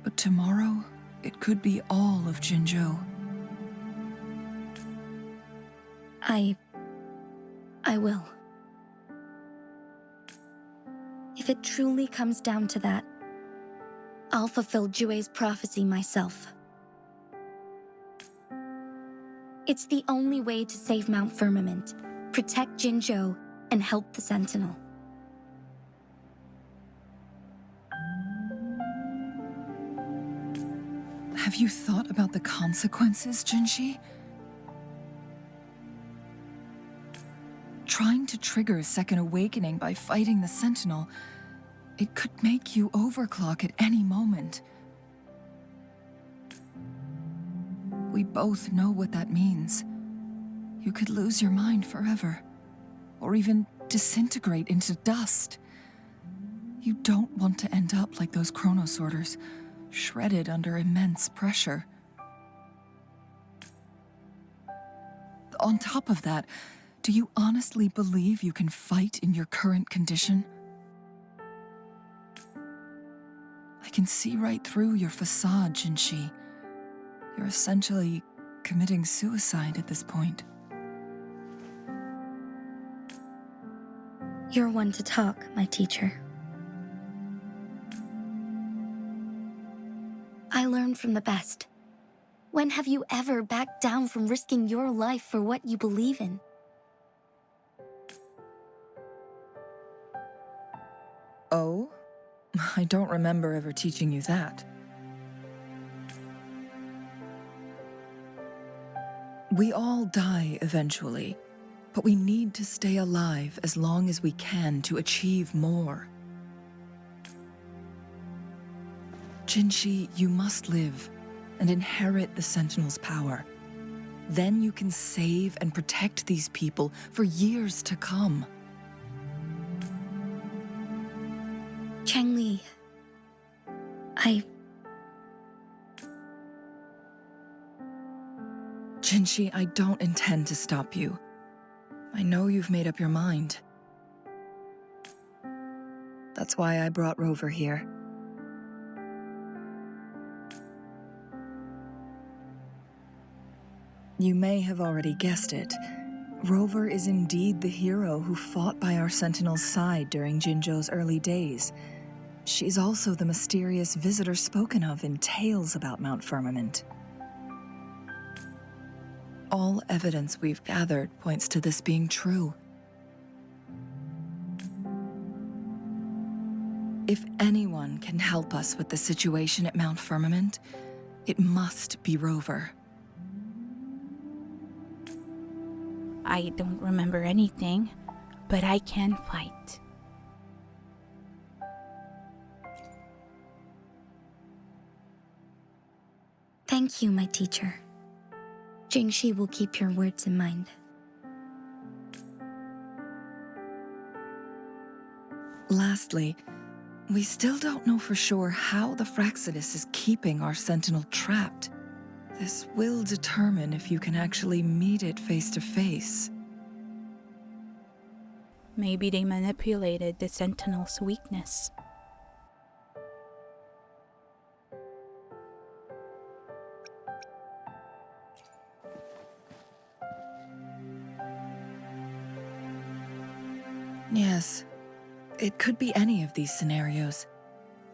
but tomorrow it could be all of Jinzhou. I will. If it truly comes down to that, I'll fulfill Jue's prophecy myself. It's the only way to save Mount Firmament, protect Jinzhou, and help the Sentinel. Have you thought about the consequences, Jinhsi? Trying to trigger a second awakening by fighting the Sentinel, it could make you overclock at any moment. We both know what that means. You could lose your mind forever, or even disintegrate into dust. You don't want to end up like those chronosorters, shredded under immense pressure. On top of that, do you honestly believe you can fight in your current condition? I can see right through your facade, Jinhsi. You're essentially committing suicide at this point. You're one to talk, my teacher. I learn from the best. When have you ever backed down from risking your life for what you believe in? Oh? I don't remember ever teaching you that. We all die eventually, but we need to stay alive as long as we can to achieve more. Jinhsi, you must live and inherit the Sentinel's power. Then you can save and protect these people for years to come. Changli, Jinhsi, I don't intend to stop you. I know you've made up your mind. That's why I brought Rover here. You may have already guessed it. Rover is indeed the hero who fought by our Sentinel's side during Jinzhou's early days. She's also the mysterious visitor spoken of in tales about Mount Firmament. All evidence we've gathered points to this being true. If anyone can help us with the situation at Mount Firmament, it must be Rover. I don't remember anything, but I can fight. thank you, my teacher. Jinhsi will keep your words in mind. Lastly, we still don't know for sure how the Fraxidus is keeping our Sentinel trapped. This will determine if you can actually meet it face to face. Maybe they manipulated the Sentinel's weakness. Yes, it could be any of these scenarios.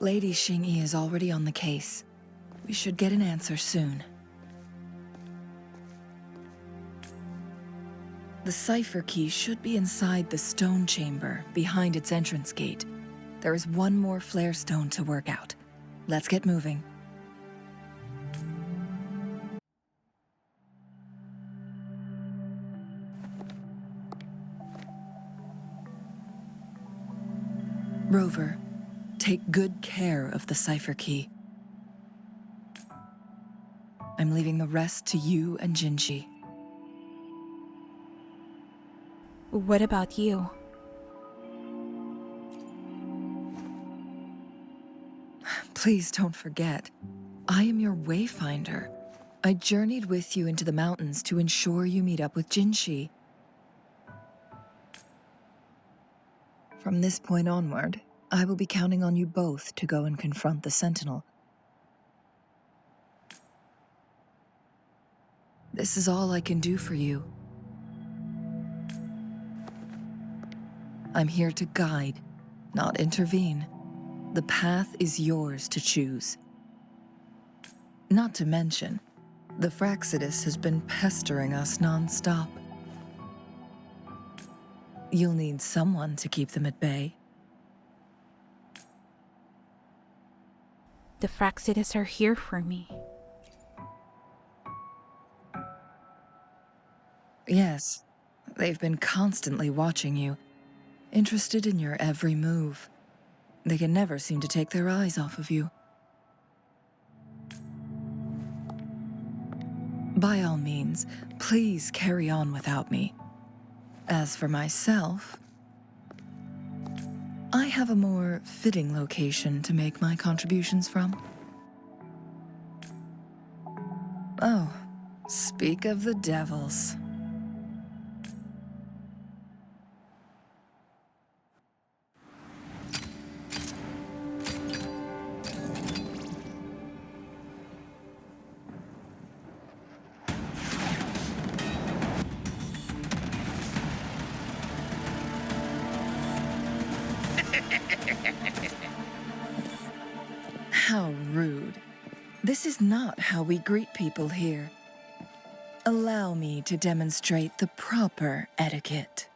Lady Xinyi is already on the case. We should get an answer soon. The cipher key should be inside the stone chamber, behind its entrance gate. There is one more flare stone to work out. Let's get moving. Rover, take good care of the cipher key. I'm leaving the rest to you and Jinhsi. What about you? Please don't forget, I am your Wayfinder. I journeyed with you into the mountains to ensure you meet up with Jinhsi. From this point onward, I will be counting on you both to go and confront the Sentinel. This is all I can do for you. I'm here to guide, not intervene. The path is yours to choose. Not to mention, the Fraxidus has been pestering us non-stop. You'll need someone to keep them at bay. The Fraxidus are here for me. Yes, they've been constantly watching you, interested in your every move. They can never seem to take their eyes off of you. By all means, please carry on without me. As for myself, I have a more fitting location to make my contributions from. Oh, speak of the devils. This is not how we greet people here. Allow me to demonstrate the proper etiquette.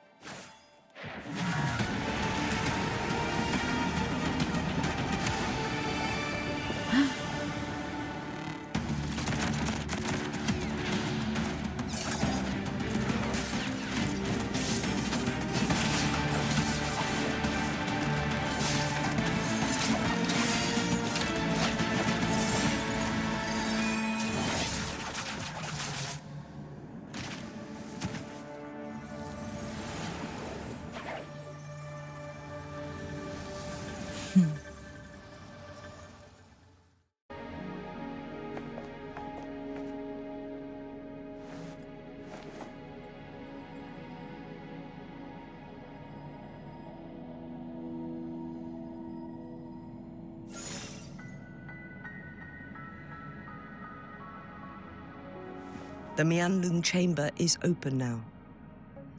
The Mianloong Chamber is open now.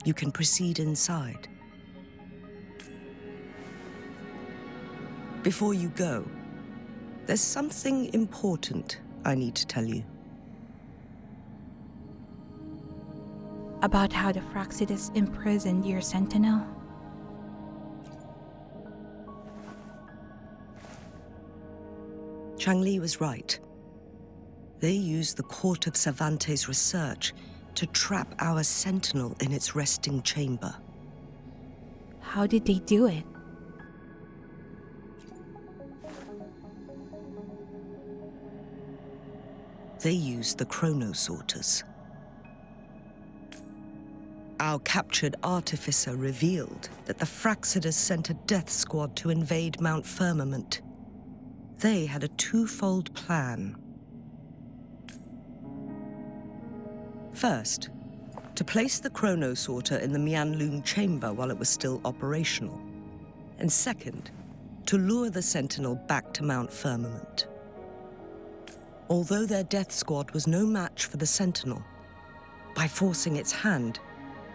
You can proceed inside. Before you go, there's something important I need to tell you. About how the Fractsidus imprisoned your sentinel? Changli was right. They used the Court of Cervantes' research to trap our sentinel in its resting chamber. How did they do it? They used the chronosorters. Our captured artificer revealed that the Fractsidus sent a death squad to invade Mount Firmament. They had a twofold plan. First, to place the chronosorter in the Mianloong Chamber while it was still operational. And second, to lure the Sentinel back to Mount Firmament. Although their death squad was no match for the Sentinel, by forcing its hand,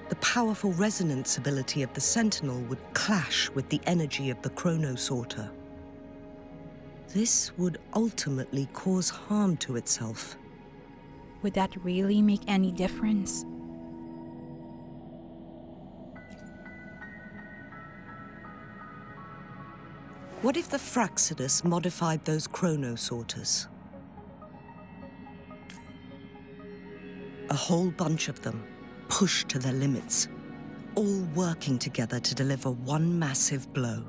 the powerful resonance ability of the Sentinel would clash with the energy of the chronosorter. This would ultimately cause harm to itself. Would that really make any difference? What if the Fractsidus modified those chronosorters? A whole bunch of them, pushed to their limits, all working together to deliver one massive blow.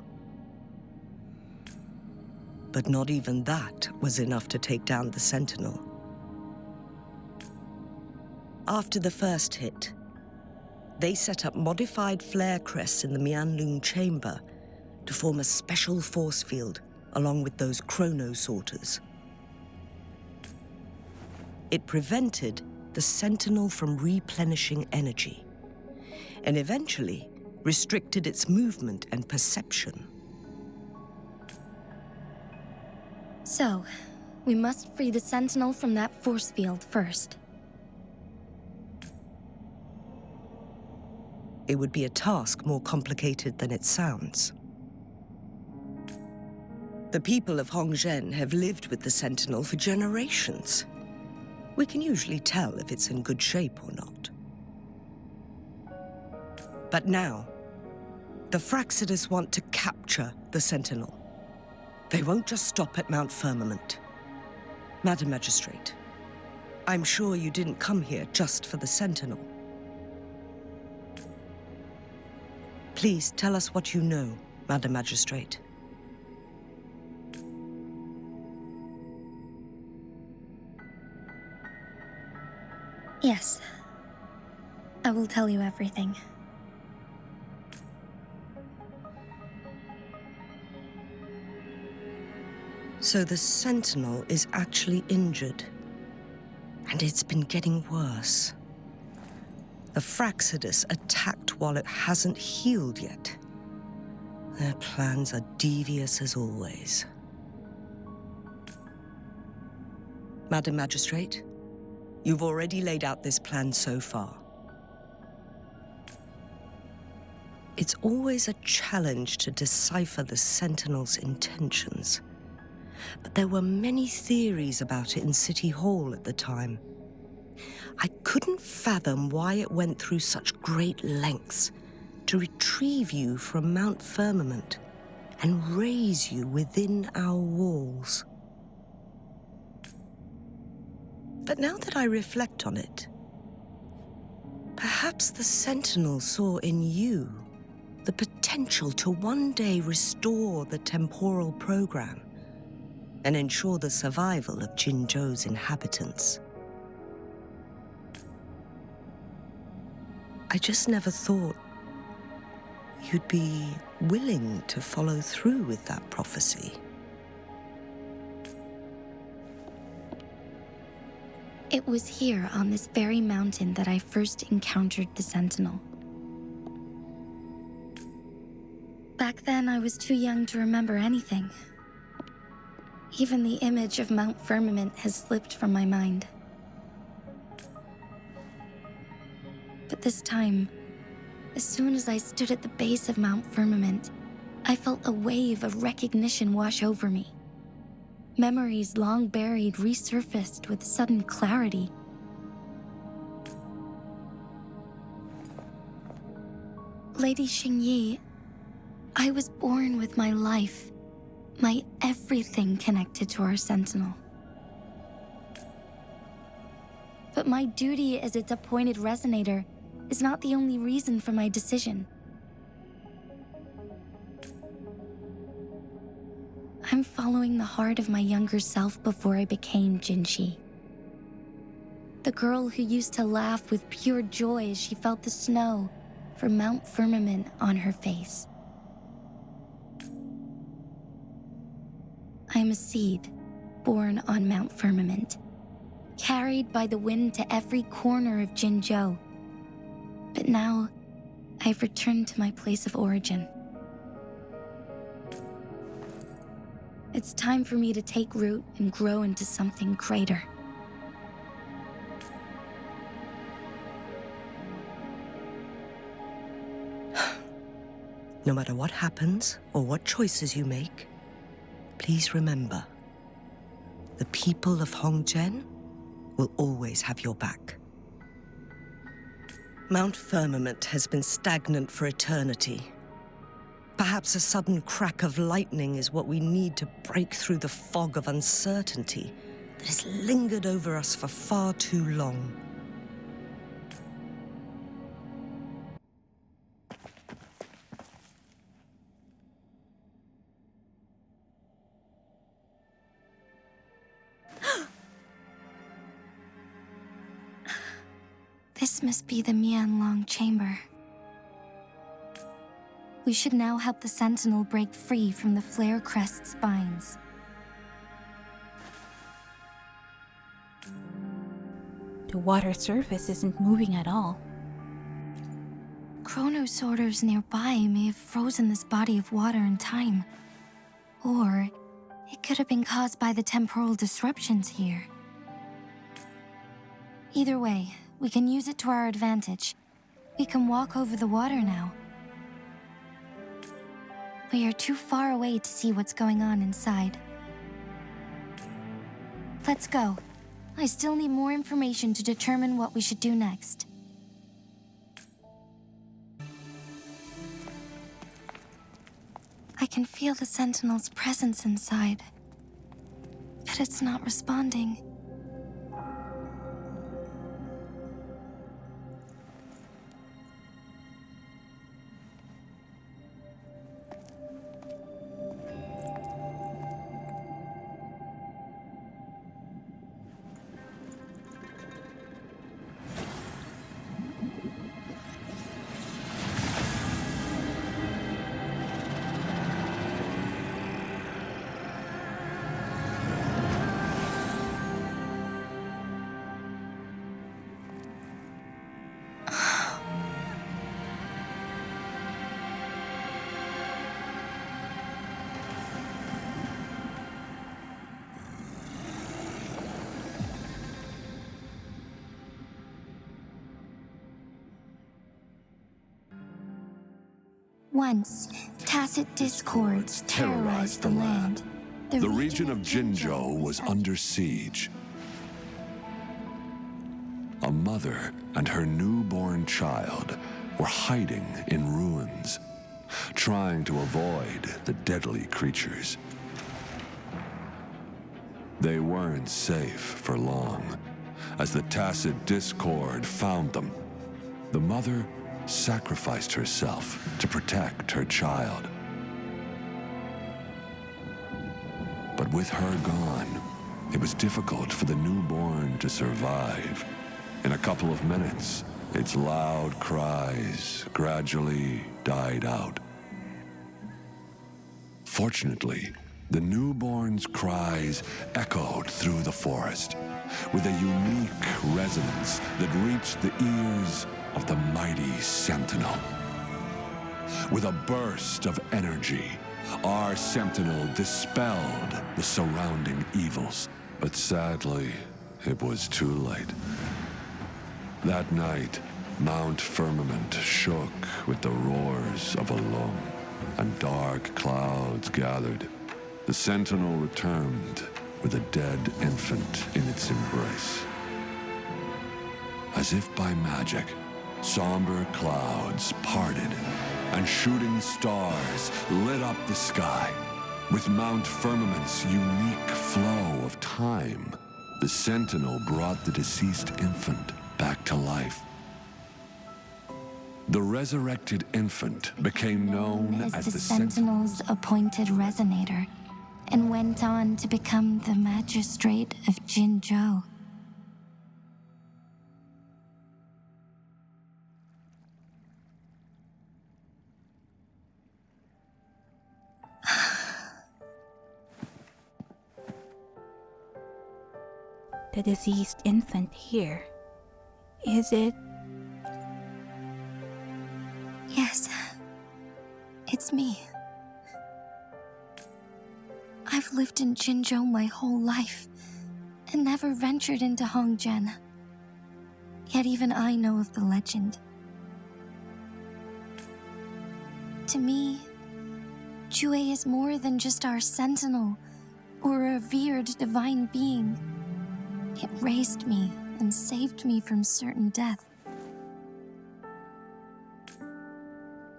But not even that was enough to take down the Sentinel. After the first hit, they set up modified flare crests in the Mianloong Chamber to form a special force field along with those chronosorters. It prevented the Sentinel from replenishing energy, and eventually restricted its movement and perception. So, we must free the Sentinel from that force field first. It would be a task more complicated than it sounds. The people of Hongzhen have lived with the Sentinel for generations. We can usually tell if it's in good shape or not. But now, the Fractsidus want to capture the Sentinel. They won't just stop at Mount Firmament. Madam Magistrate, I'm sure you didn't come here just for the Sentinel. Please tell us what you know, Madam Magistrate. Yes. I will tell you everything. So the Sentinel is actually injured. And it's been getting worse. The Fractsidus attacked while it hasn't healed yet. Their plans are devious as always. Madam Magistrate, you've already laid out this plan so far. It's always a challenge to decipher the Sentinel's intentions. but there were many theories about it in City Hall at the time. I couldn't fathom why it went through such great lengths to retrieve you from Mount Firmament and raise you within our walls. But now that I reflect on it, perhaps the Sentinel saw in you the potential to one day restore the temporal program and ensure the survival of Jinzhou's inhabitants. I just never thought you'd be willing to follow through with that prophecy. It was here on this very mountain that I first encountered the Sentinel. Back then, I was too young to remember anything. Even the image of Mount Firmament has slipped from my mind. But this time, as soon as I stood at the base of Mount Firmament, I felt a wave of recognition wash over me. Memories long buried resurfaced with sudden clarity. Lady Xinyi, I was born with my life, my everything connected to our Sentinel. But my duty as its appointed resonator is not the only reason for my decision. I'm following the heart of my younger self before I became Jinhsi. The girl who used to laugh with pure joy as she felt the snow from Mount Firmament on her face. I'm a seed born on Mount Firmament, carried by the wind to every corner of Jinzhou. But now, I've returned to my place of origin. It's time for me to take root and grow into something greater. No matter what happens or what choices you make, please remember, the people of Hongzhen will always have your back. Mount Firmament has been stagnant for eternity. Perhaps a sudden crack of lightning is what we need to break through the fog of uncertainty that has lingered over us for far too long. This must be the Mianloong Chamber. We should now help the Sentinel break free from the Flare Crest spines. The water surface isn't moving at all. Chronosorters nearby may have frozen this body of water in time. Or it could have been caused by the temporal disruptions here. Either way, we can use it to our advantage. We can walk over the water now. We are too far away to see what's going on inside. Let's go. I still need more information to determine what we should do next. I can feel the Sentinel's presence inside, but it's not responding. Once, tacit discords terrorized the land. The region of Jinzhou was under siege. A mother and her newborn child were hiding in ruins, trying to avoid the deadly creatures. They weren't safe for long, as the tacit discord found them. The mother sacrificed herself to protect her child. But with her gone, it was difficult for the newborn to survive. In a couple of minutes, its loud cries gradually died out. Fortunately, the newborn's cries echoed through the forest with a unique resonance that reached the ears of the mighty sentinel. With a burst of energy, our sentinel dispelled the surrounding evils. But sadly, it was too late. That night, Mount Firmament shook with the roars of a loom, and dark clouds gathered. The sentinel returned with a dead infant in its embrace. As if by magic, somber clouds parted, and shooting stars lit up the sky. With Mount Firmament's unique flow of time, the sentinel brought the deceased infant back to life. The resurrected infant became known as the Sentinel's appointed resonator, and went on to become the magistrate of Jinzhou. The deceased infant here. Is it? Yes, it's me. I've lived in Jinzhou my whole life and never ventured into Hongzhen. Yet even I know of the legend. To me, Jue is more than just our sentinel or a revered divine being. It raised me and saved me from certain death.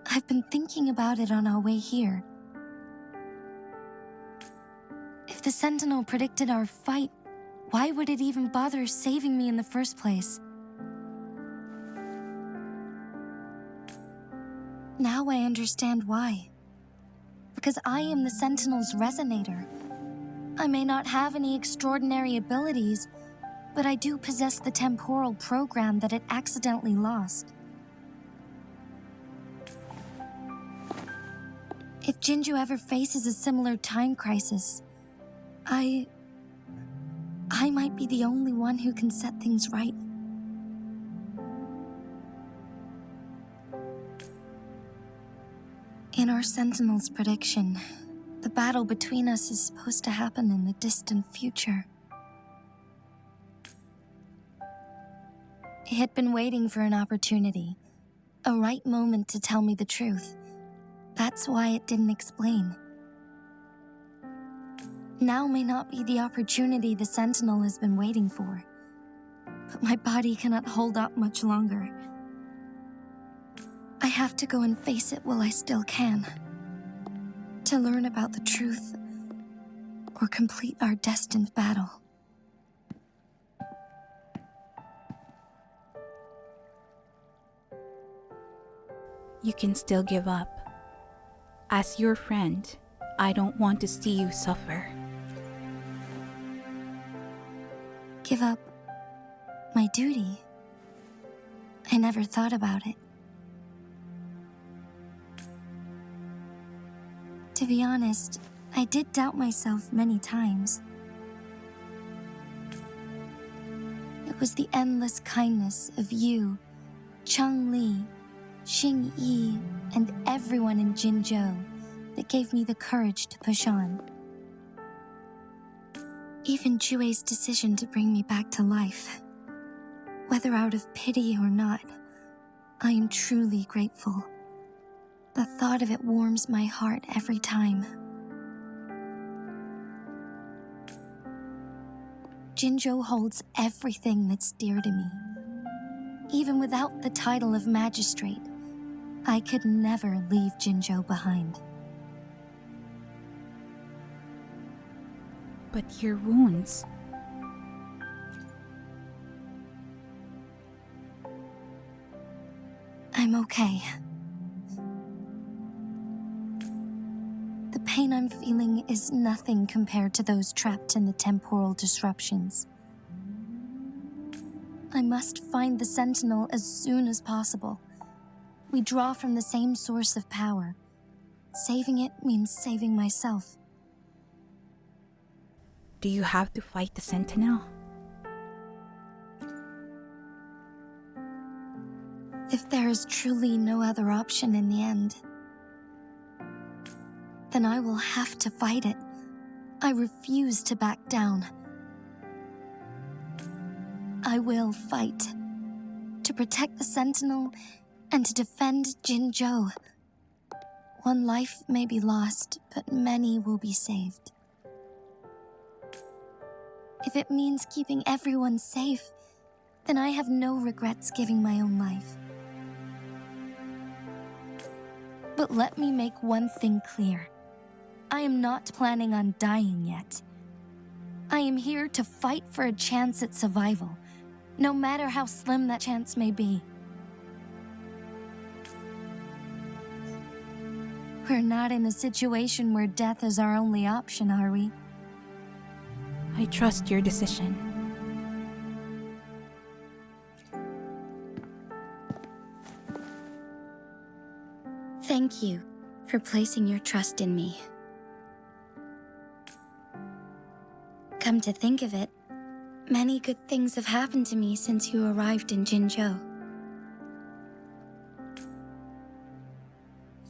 I've been thinking about it on our way here. If the Sentinel predicted our fight, why would it even bother saving me in the first place? Now I understand why. Because I am the Sentinel's resonator. I may not have any extraordinary abilities, but I do possess the temporal program that it accidentally lost. If Jinzhou ever faces a similar time crisis, I might be the only one who can set things right. In our Sentinel's prediction, the battle between us is supposed to happen in the distant future. It had been waiting for an opportunity, a right moment to tell me the truth. That's why it didn't explain. Now may not be the opportunity the Sentinel has been waiting for, but my body cannot hold up much longer. I have to go and face it while I still can, to learn about the truth or complete our destined battle. You can still give up. As your friend, I don't want to see you suffer. Give up my duty? I never thought about it. To be honest, I did doubt myself many times. It was the endless kindness of you, Changli, Xinyi, and everyone in Jinzhou that gave me the courage to push on. Even Jue's decision to bring me back to life, whether out of pity or not, I am truly grateful. The thought of it warms my heart every time. Jinzhou holds everything that's dear to me. Even without the title of magistrate, I could never leave Jinzhou behind. But your wounds... I'm okay. The pain I'm feeling is nothing compared to those trapped in the temporal disruptions. I must find the Sentinel as soon as possible. We draw from the same source of power. Saving it means saving myself. Do you have to fight the Sentinel? If there is truly no other option in the end, then I will have to fight it. I refuse to back down. I will fight. To protect the Sentinel and to defend Jinzhou. One life may be lost, but many will be saved. If it means keeping everyone safe, then I have no regrets giving my own life. But let me make one thing clear. I am not planning on dying yet. I am here to fight for a chance at survival, no matter how slim that chance may be. We're not in a situation where death is our only option, are we? I trust your decision. Thank you for placing your trust in me. Come to think of it, many good things have happened to me since you arrived in Jinzhou.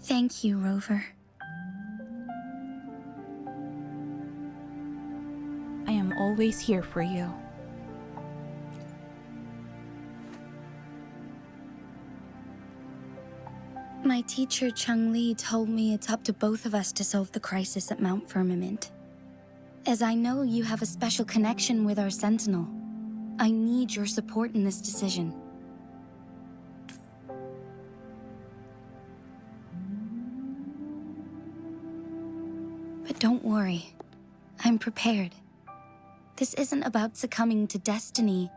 Thank you, Rover. I am always here for you. My teacher Changli told me it's up to both of us to solve the crisis at Mount Firmament. As I know you have a special connection with our Sentinel, I need your support in this decision. But don't worry, I'm prepared. This isn't about succumbing to destiny.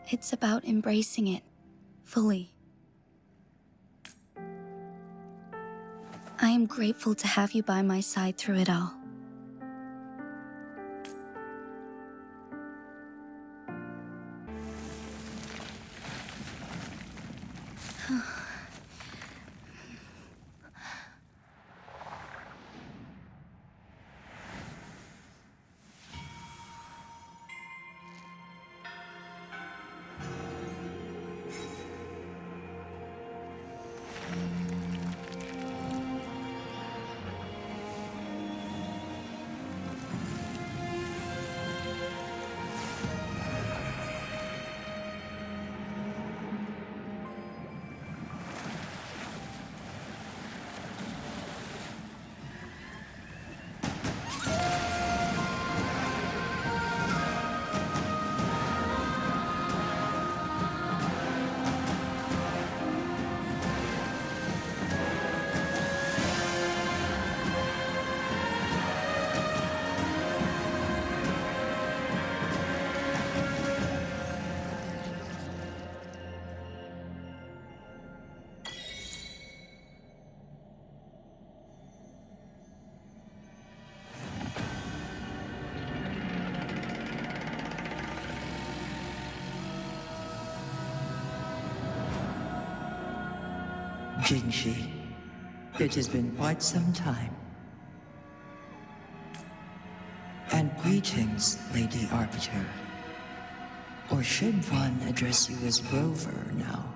It's about embracing it fully. I am grateful to have you by my side through it all. Jinhsi, it has been quite some time. And greetings, Lady Arbiter. Or should one address you as Rover now?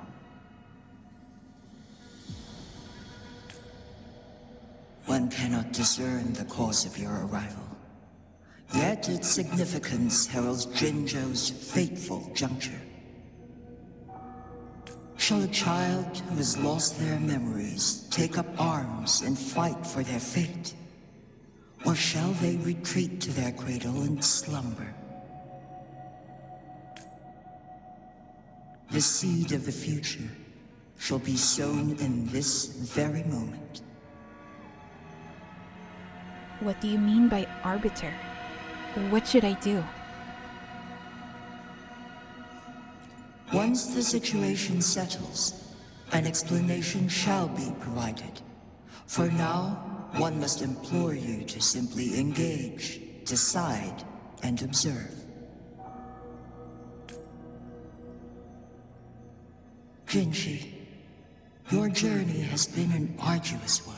One cannot discern the cause of your arrival. Yet its significance heralds Jinzhou's fateful juncture. Shall a child who has lost their memories take up arms and fight for their fate? Or shall they retreat to their cradle and slumber? The seed of the future shall be sown in this very moment. What do you mean by arbiter? What should I do? Once the situation settles, an explanation shall be provided. For now, one must implore you to simply engage, decide, and observe. Jinhsi, your journey has been an arduous one.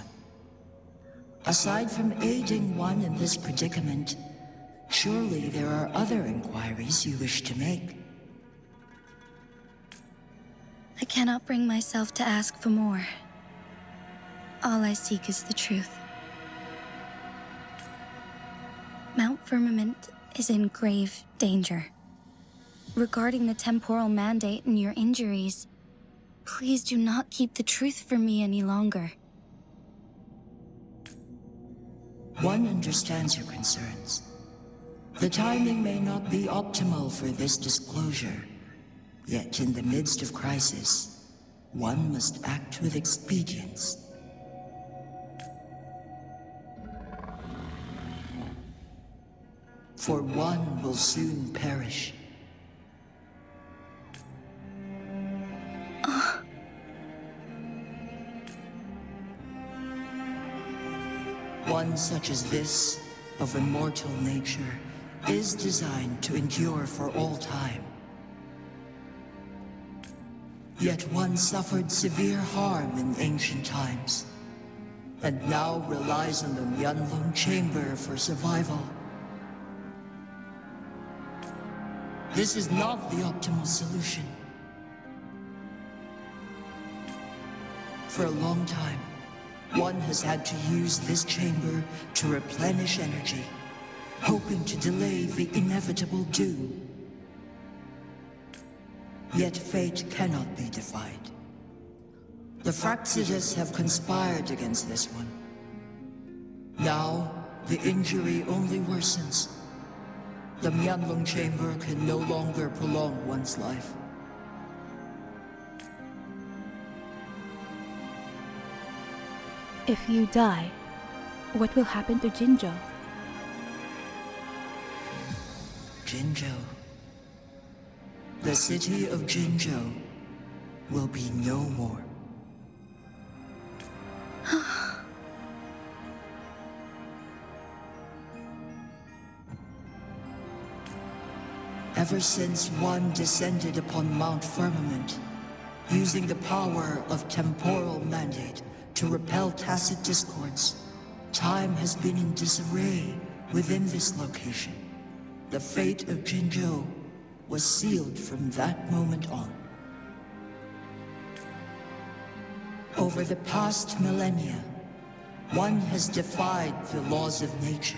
Aside from aiding one in this predicament, surely there are other inquiries you wish to make. I cannot bring myself to ask for more. All I seek is the truth. Mount Firmament is in grave danger. Regarding the temporal mandate and your injuries, please do not keep the truth from me any longer. One understands your concerns. The timing may not be optimal for this disclosure, yet in the midst of crisis, one must act with expedience. For one will soon perish. One such as this, of immortal nature, is designed to endure for all time. Yet one suffered severe harm in ancient times, and now relies on the Mianloong Chamber for survival. This is not the optimal solution. For a long time, one has had to use this chamber to replenish energy, hoping to delay the inevitable doom. Yet fate cannot be defied. The Fraxitus have conspired against this one. Now, the injury only worsens. The Mianloong Chamber can no longer prolong one's life. If you die, what will happen to Jinzhou? Jinzhou. The city of Jinzhou will be no more. Ever since one descended upon Mount Firmament, using the power of temporal mandate to repel tacit discords, time has been in disarray within this location. The fate of Jinzhou was sealed from that moment on. Over the past millennia, one has defied the laws of nature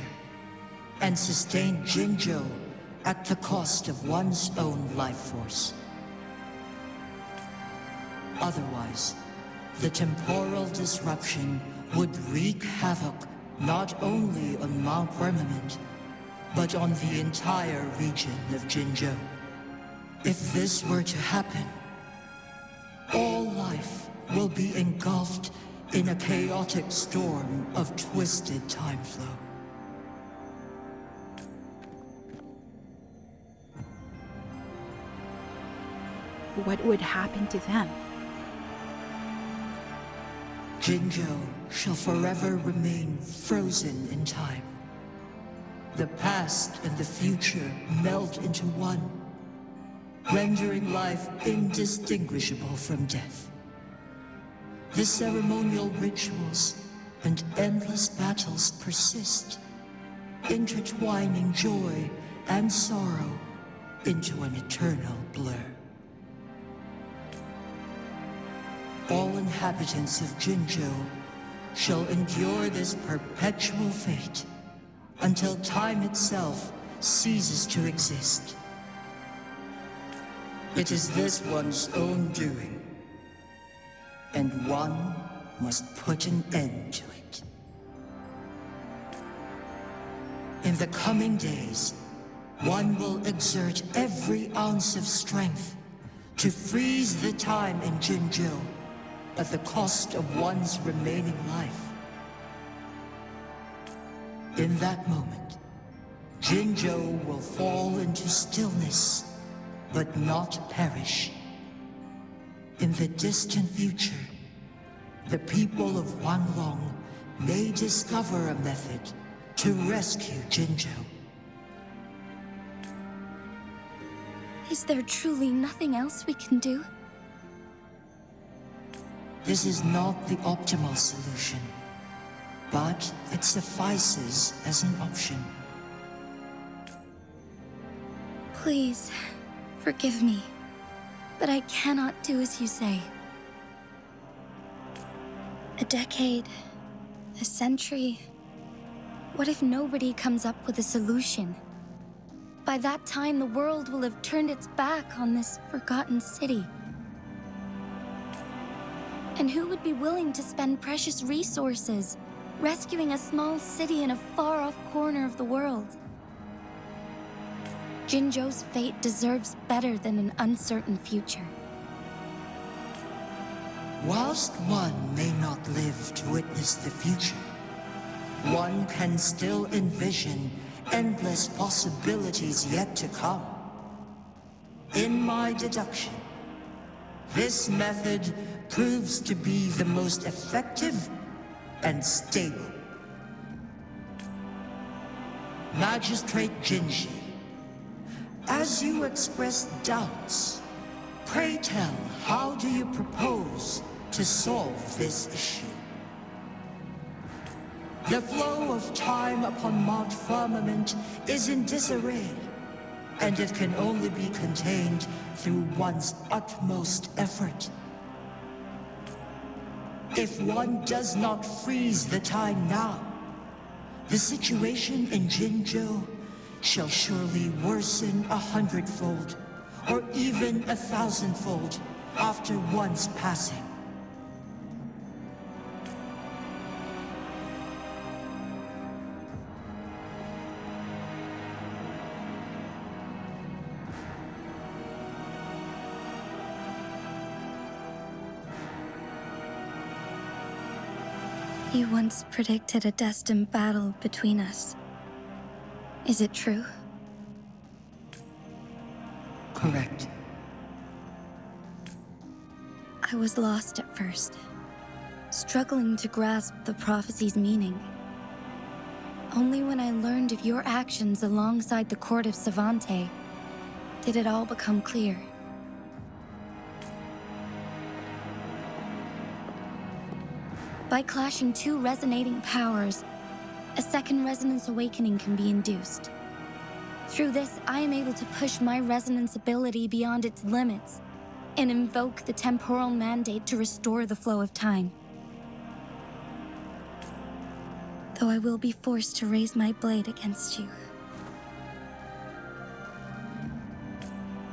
and sustained Jinzhou at the cost of one's own life force. Otherwise, the temporal disruption would wreak havoc not only on Mount Firmament, but on the entire region of Jinzhou. If this were to happen, all life will be engulfed in a chaotic storm of twisted time flow. What would happen to them? Jinzhou shall forever remain frozen in time. The past and the future melt into one, rendering life indistinguishable from death. The ceremonial rituals and endless battles persist, intertwining joy and sorrow into an eternal blur. All inhabitants of Jinzhou shall endure this perpetual fate until time itself ceases to exist. It is this one's own doing, and one must put an end to it. In the coming days, one will exert every ounce of strength To freeze the time in Jinzhou at the cost of one's remaining life. In that moment, Jinzhou will fall into stillness, but not perish. In the distant future, the people of Mianloong may discover a method to rescue Jinzhou. Is there truly nothing else we can do? This is not the optimal solution, but it suffices as an option. Please, forgive me, but I cannot do as you say. A decade, a century. What if nobody comes up with a solution? By that time, the world will have turned its back on this forgotten city. And who would be willing to spend precious resources rescuing a small city in a far-off corner of the world? Jinzhou's fate deserves better than an uncertain future. Whilst one may not live to witness the future, one can still envision endless possibilities yet to come. In my deduction, this method proves to be the most effective and stable. Magistrate Jinhsi, as you express doubts, pray tell, how do you propose to solve this issue? The flow of time upon Mount Firmament is in disarray, and it can only be contained through one's utmost effort. If one does not freeze the time now, the situation in Jinzhou shall surely worsen 100-fold, or even 1,000-fold after one's passing. You once predicted a destined battle between us. Is it true? Correct. I was lost at first, struggling to grasp the prophecy's meaning. Only when I learned of your actions alongside the court of Savante did it all become clear. By clashing two resonating powers, a second resonance awakening can be induced. Through this, I am able to push my resonance ability beyond its limits and invoke the temporal mandate to restore the flow of time. Though I will be forced to raise my blade against you.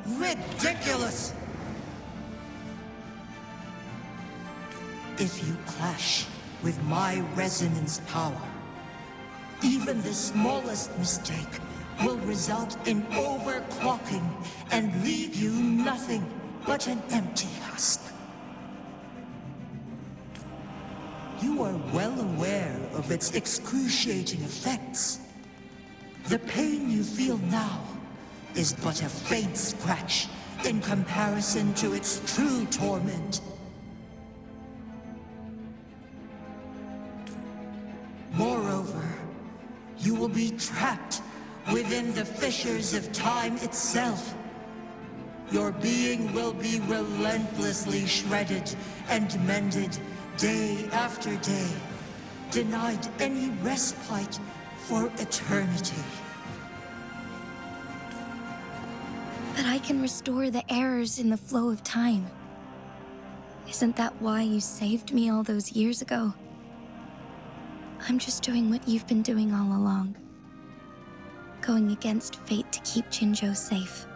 Ridiculous! If you clash with my resonance power, even the smallest mistake will result in overclocking and leave you nothing but an empty husk. You are well aware of its excruciating effects. The pain you feel now is but a faint scratch in comparison to its true torment. Moreover, you will be trapped within the fissures of time itself. Your being will be relentlessly shredded and mended day after day, denied any respite for eternity. But I can restore the errors in the flow of time. Isn't that why you saved me all those years ago? I'm just doing what you've been doing all along. Going against fate to keep Jinzhou safe.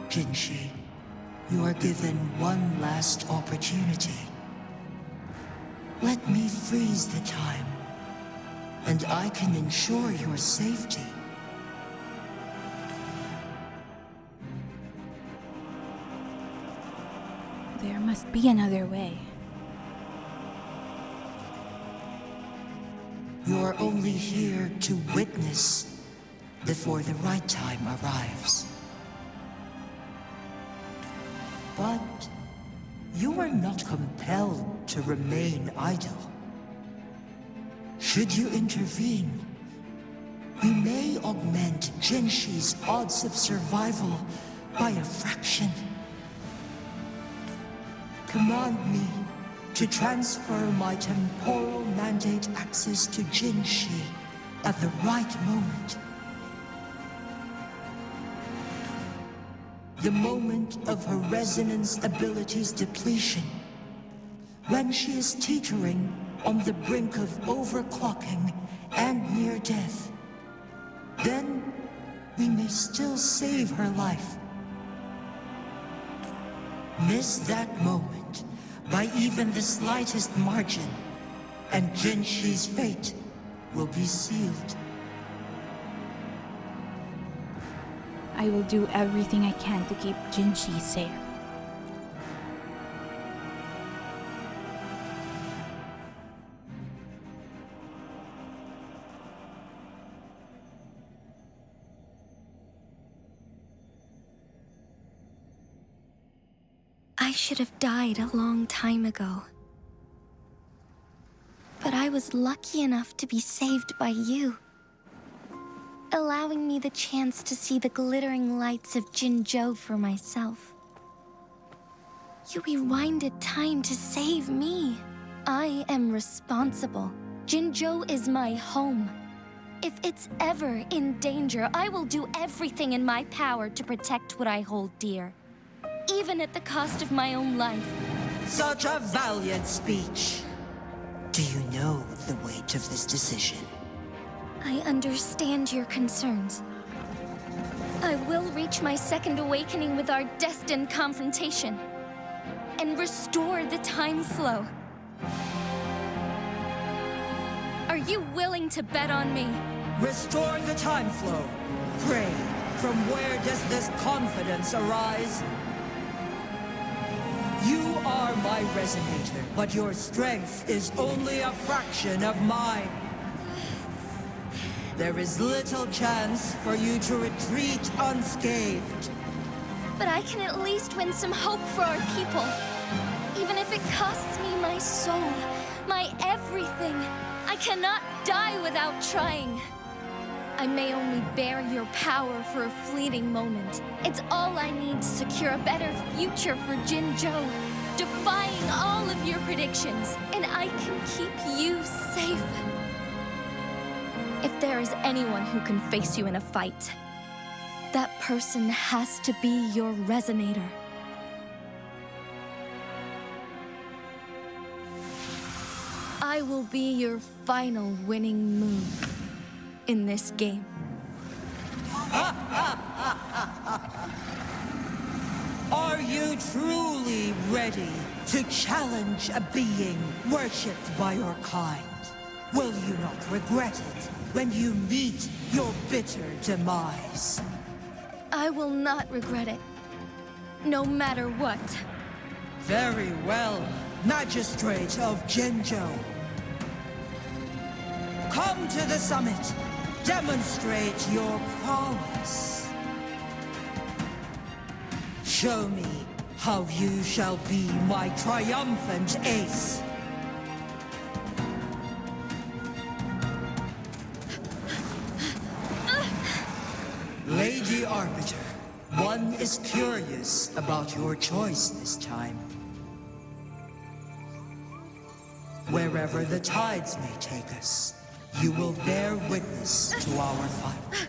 Jinhsi, you are given one last opportunity. Let me freeze the time, and I can ensure your safety. There must be another way. You're only here to witness before the right time arrives. But you are not compelled to remain idle. Should you intervene, we may augment Jinhsi's odds of survival by a fraction. Command me to transfer my temporal mandate access to Jinhsi at the right moment. The moment of her resonance ability's depletion, when she is teetering on the brink of overclocking and near death. Then we may still save her life. Miss that moment by even the slightest margin, and Jinhsi's fate will be sealed. I will do everything I can to keep Jinhsi safe. I should have died a long time ago. But I was lucky enough to be saved by you, allowing me the chance to see the glittering lights of Jinzhou for myself. You rewinded time to save me. I am responsible. Jinzhou is my home. If it's ever in danger, I will do everything in my power to protect what I hold dear, even at the cost of my own life. Such a valiant speech. Do you know the weight of this decision? I understand your concerns. I will reach my second awakening with our destined confrontation and restore the time flow. Are you willing to bet on me? Restore the time flow. Pray, from where does this confidence arise? You are my resonator, but your strength is only a fraction of mine. There is little chance for you to retreat unscathed. But I can at least win some hope for our people. Even if it costs me my soul, my everything. I cannot die without trying. I may only bear your power for a fleeting moment. It's all I need to secure a better future for Jinzhou, defying all of your predictions, and I can keep you safe. If there is anyone who can face you in a fight, that person has to be your resonator. I will be your final winning move in this game. Are you truly ready to challenge a being worshipped by your kind? Will you not regret it when you meet your bitter demise? I will not regret it, no matter what. Very well, Magistrate of Jinzhou. Come to the summit. Demonstrate your prowess. Show me how you shall be my triumphant ace. Lady Arbiter, one is curious about your choice this time. Wherever the tides may take us, you will bear witness to our fight.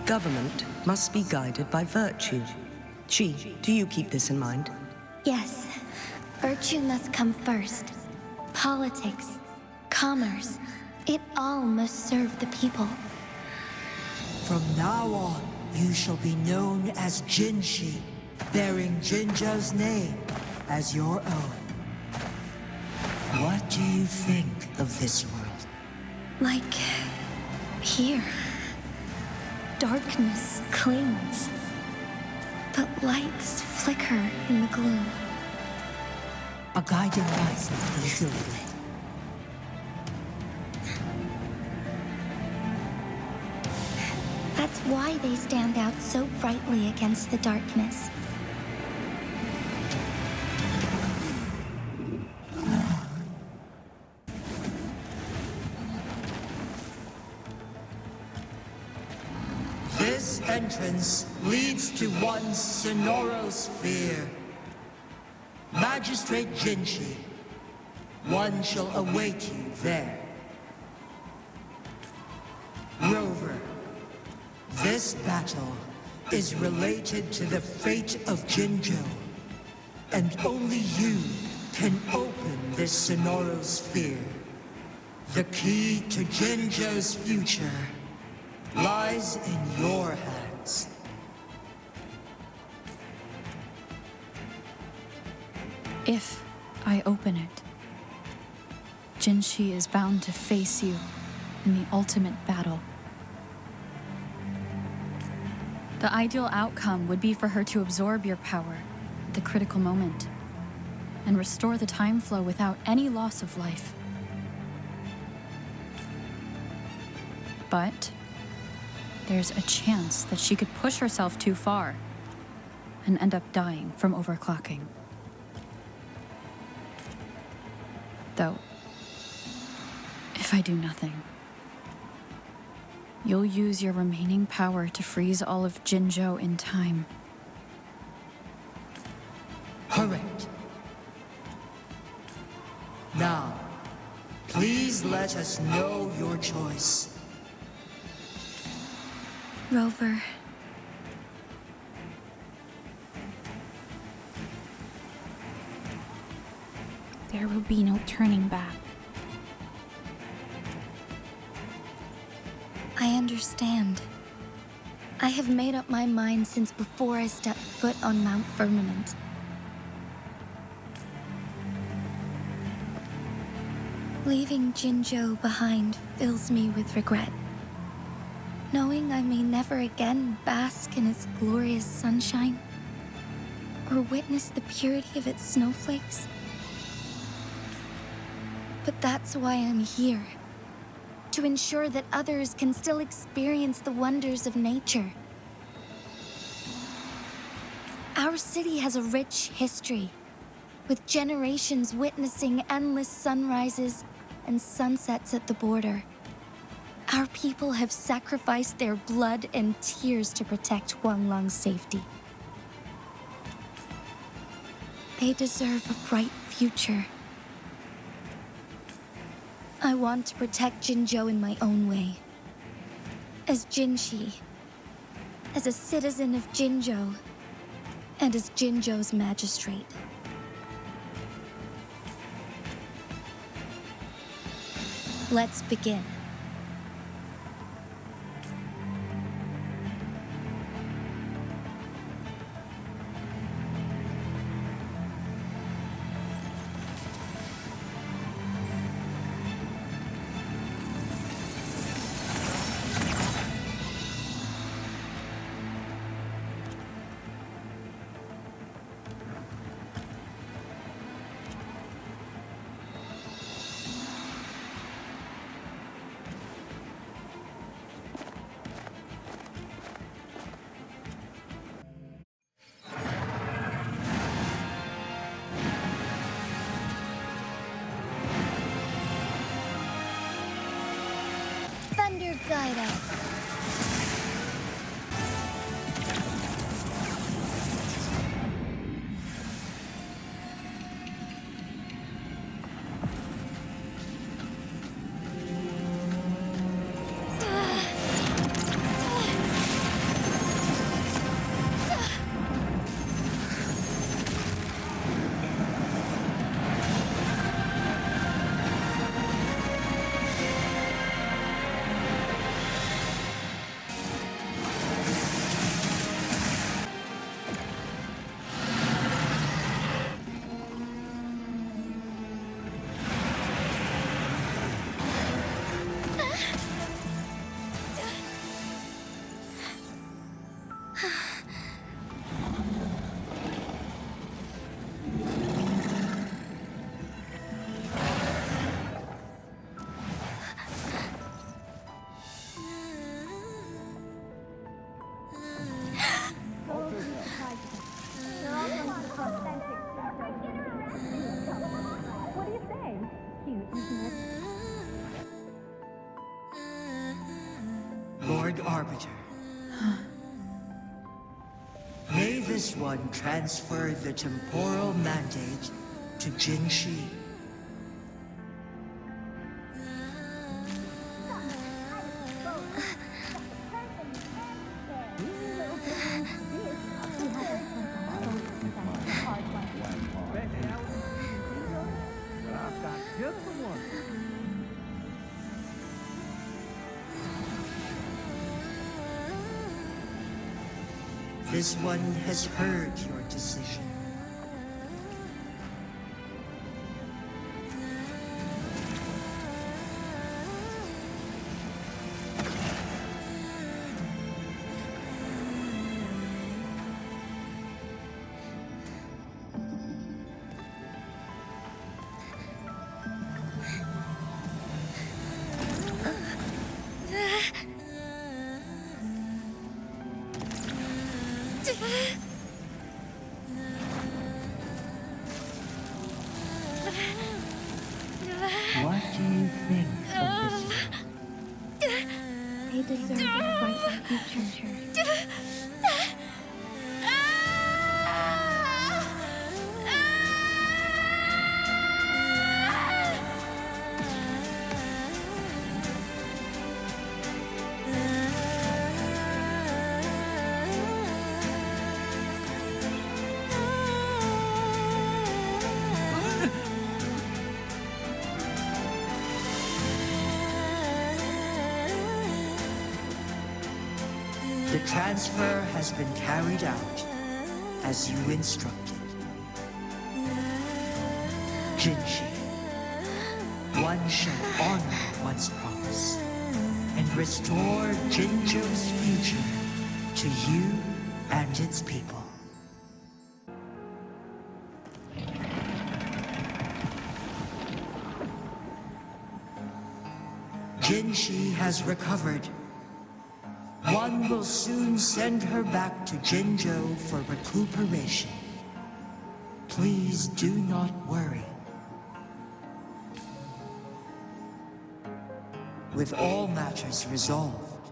Government must be guided by virtue. Chi, do you keep this in mind? Yes, virtue must come first. Politics, commerce, it all must serve the people. From now on, you shall be known as Jinhsi, bearing Jinzhou's name as your own. What do you think of this world? Like here. Darkness clings, but lights flicker in the gloom. A guiding light easily lit. That's why they stand out so brightly against the darkness. This entrance leads to one sonoro sphere. Magistrate Jinhsi, one shall await you there. Rover, this battle is related to the fate of Jinzhou, and only you can open this sonoro sphere. The key to Jinzhou's future lies in your hands. If I open it, Jinhsi is bound to face you in the ultimate battle. The ideal outcome would be for her to absorb your power at the critical moment and restore the time flow without any loss of life. But there's a chance that she could push herself too far and end up dying from overclocking. Though, if I do nothing, you'll use your remaining power to freeze all of Jinzhou in time. Correct. Now, please let us know your choice. Rover. There will be no turning back. I understand. I have made up my mind since before I stepped foot on Mount Firmament. Leaving Jinzhou behind fills me with regret. Knowing I may never again bask in its glorious sunshine, or witness the purity of its snowflakes. But that's why I'm here. To ensure that others can still experience the wonders of nature. Our city has a rich history, with generations witnessing endless sunrises and sunsets at the border. Our people have sacrificed their blood and tears to protect Huanglang's safety. They deserve a bright future. I want to protect Jinzhou in my own way. As Jinhsi, as a citizen of Jinzhou, and as Jinzhou's magistrate. Let's begin. Thunder guide us. arbiter. May this one transfer the temporal mandate to Jinhsi. This one has heard your decision. What do you think of this one? They deserve a bright future. The transfer has been carried out as you instructed. Jinhsi, one shall honor one's promise and restore Jinzhou's future to you and its people. Jinhsi has recovered. One will soon send her back to Jinzhou for recuperation. Please do not worry. With all matters resolved,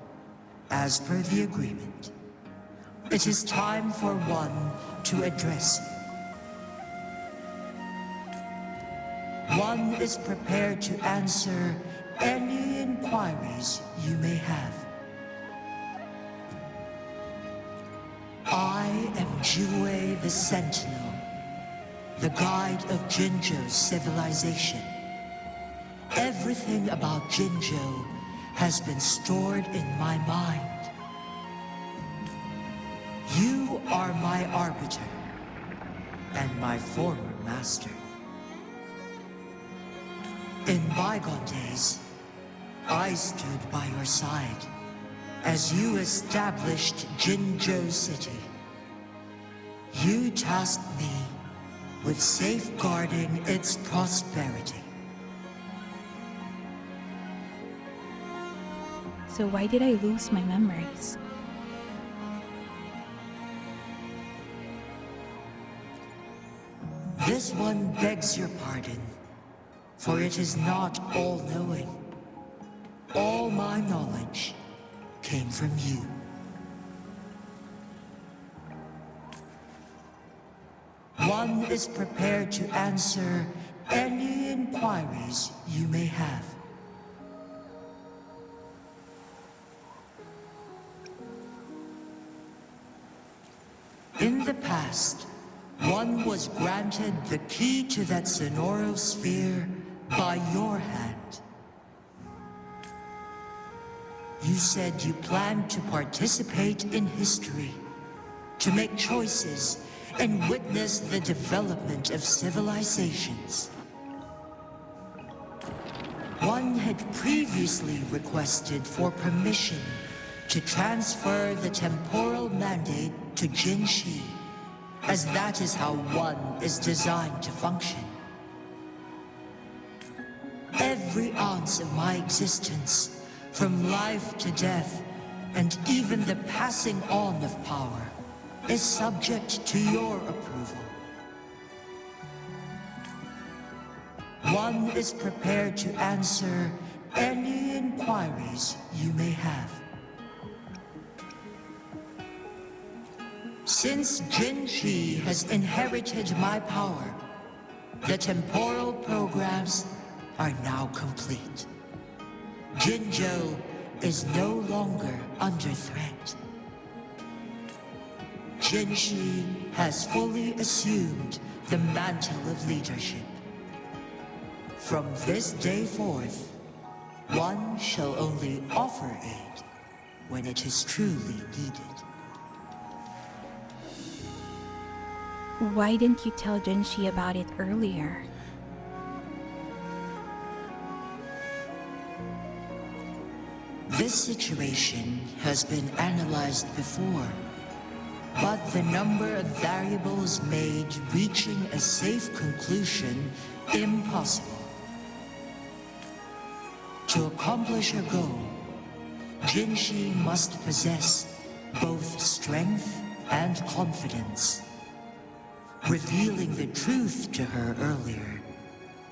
as per the agreement, it is time for one to address you. One is prepared to answer any inquiries you may have. I am Jue the Sentinel, the guide of Jinzhou's civilization. Everything about Jinzhou has been stored in my mind. You are my arbiter and my former master. In bygone days, I stood by your side as you established Jinzhou City. You tasked me with safeguarding its prosperity. So why did I lose my memories? This one begs your pardon, for it is not all-knowing. All my knowledge came from you. One is prepared to answer any inquiries you may have. In the past, one was granted the key to that Sonoro sphere by your hand. You said you planned to participate in history, to make choices and witness the development of civilizations. One had previously requested for permission to transfer the temporal mandate to Jinhsi, as that is how one is designed to function. Every ounce of my existence, from life to death, and even the passing on of power, is subject to your approval. One is prepared to answer any inquiries you may have. Since Jinhsi has inherited my power, the temporal programs are now complete. Jinzhou is no longer under threat. Jinhsi has fully assumed the mantle of leadership. From this day forth, one shall only offer aid when it is truly needed. Why didn't you tell Jinhsi about it earlier? This situation has been analyzed before, but the number of variables made reaching a safe conclusion impossible. To accomplish her goal, Jinhsi must possess both strength and confidence. Revealing the truth to her earlier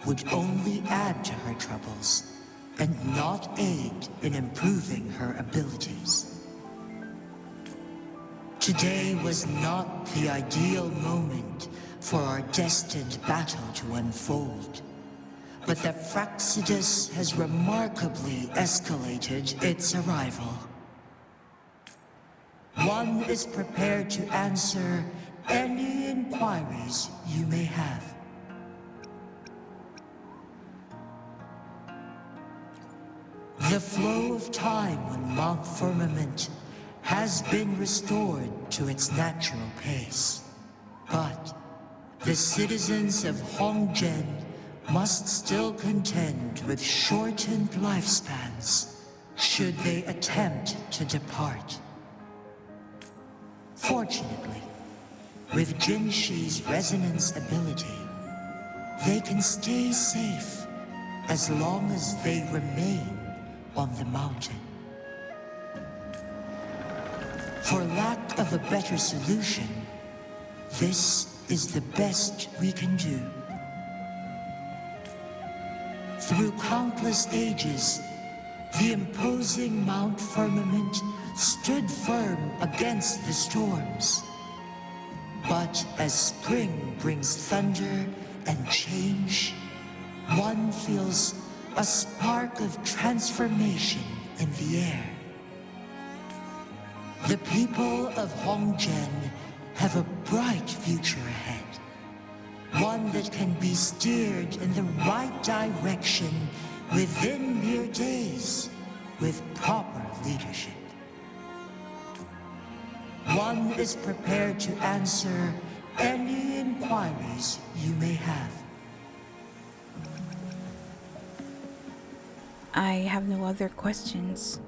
would only add to her troubles and not aid in improving her abilities. Today was not the ideal moment for our destined battle to unfold, but the Fraccidus has remarkably escalated its arrival. One is prepared to answer any inquiries you may have. The flow of time on Mount Firmament has been restored to its natural pace, but the citizens of Hongzhen must still contend with shortened lifespans should they attempt to depart. Fortunately, with Jinhsi's resonance ability, they can stay safe as long as they remain on the mountain. For lack of a better solution, this is the best we can do. Through countless ages, the imposing Mount Firmament stood firm against the storms. But as spring brings thunder and change, one feels a spark of transformation in the air. The people of Hongzhen have a bright future ahead. One that can be steered in the right direction within mere days with proper leadership. One is prepared to answer any inquiries you may have. I have no other questions.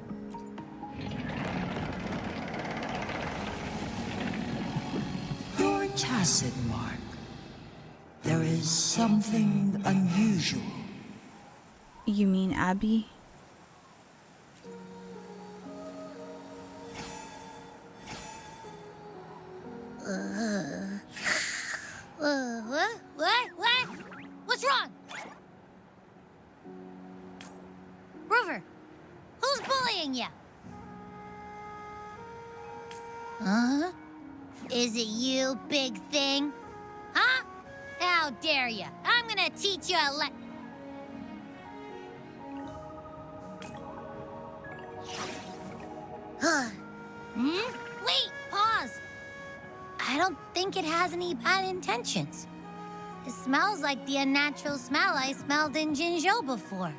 You're tacit, Mark. There is something unusual. You mean Abby? What? What's wrong? Rover, who's bullying you? Huh? Is it you, big thing? Huh? How dare you? I'm gonna teach you a Wait, pause. I don't think it has any bad intentions. It smells like the unnatural smell I smelled in Jinzhou before.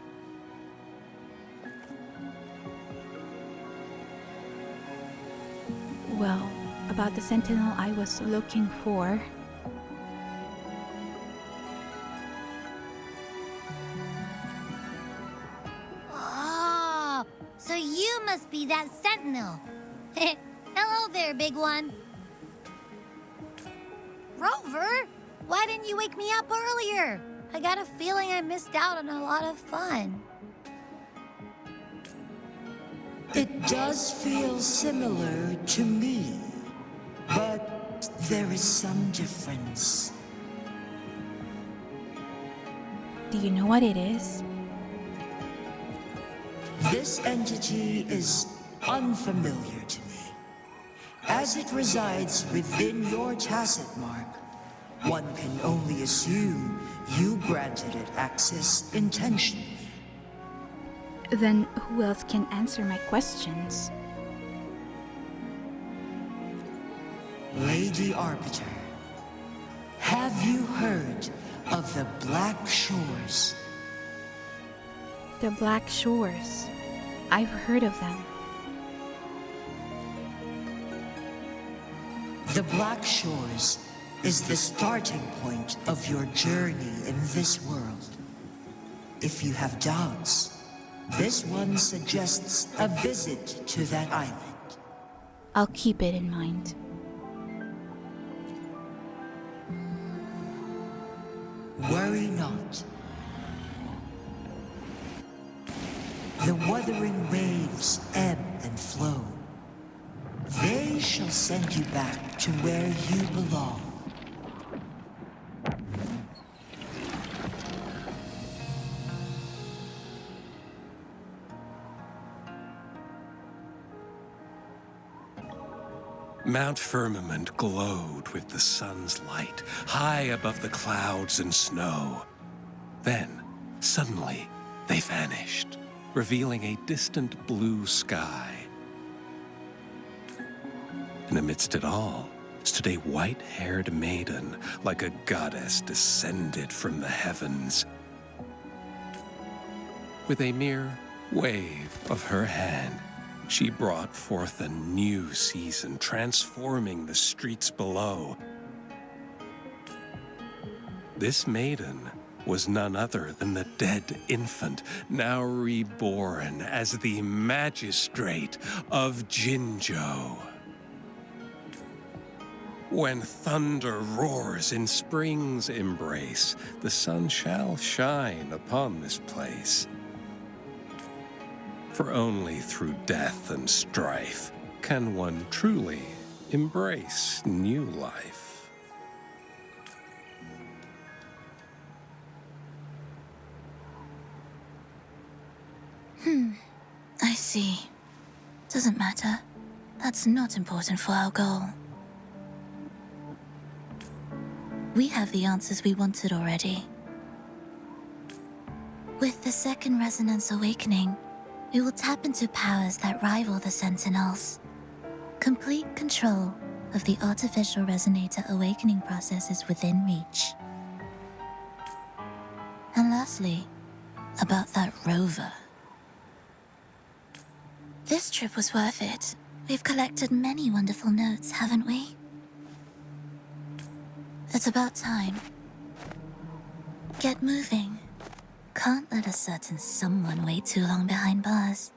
Well, about the sentinel I was looking for. Oh, so you must be that sentinel. Hello there, big one. Rover, why didn't you wake me up earlier? I got a feeling I missed out on a lot of fun. It does feel similar to me, but there is some difference. Do you know what it is? This entity is unfamiliar to me, As it resides within your tacit mark, one can only assume you granted it access intentionally. Then who else can answer my questions? Lady Arbiter, have you heard of the Black Shores? The Black Shores. I've heard of them. The Black Shores is the starting point of your journey in this world. If you have doubts, this one suggests a visit to that island. I'll keep it in mind. Worry not. The Wuthering Waves ebb and flow. They shall send you back to where you belong. Mount Firmament glowed with the sun's light, high above the clouds and snow. Then, suddenly, they vanished, revealing a distant blue sky. And amidst it all stood a white-haired maiden, like a goddess descended from the heavens. With a mere wave of her hand, she brought forth a new season, transforming the streets below. This maiden was none other than the dead infant, now reborn as the magistrate of Jinzhou. When thunder roars in spring's embrace, the sun shall shine upon this place. For only through death and strife can one truly embrace new life. I see. Doesn't matter. That's not important for our goal. We have the answers we wanted already. With the second resonance awakening, we will tap into powers that rival the Sentinels. Complete control of the artificial resonator awakening process is within reach. And lastly, about that rover. This trip was worth it. We've collected many wonderful notes, haven't we? It's about time. Get moving. Can't let a certain someone wait too long behind bars.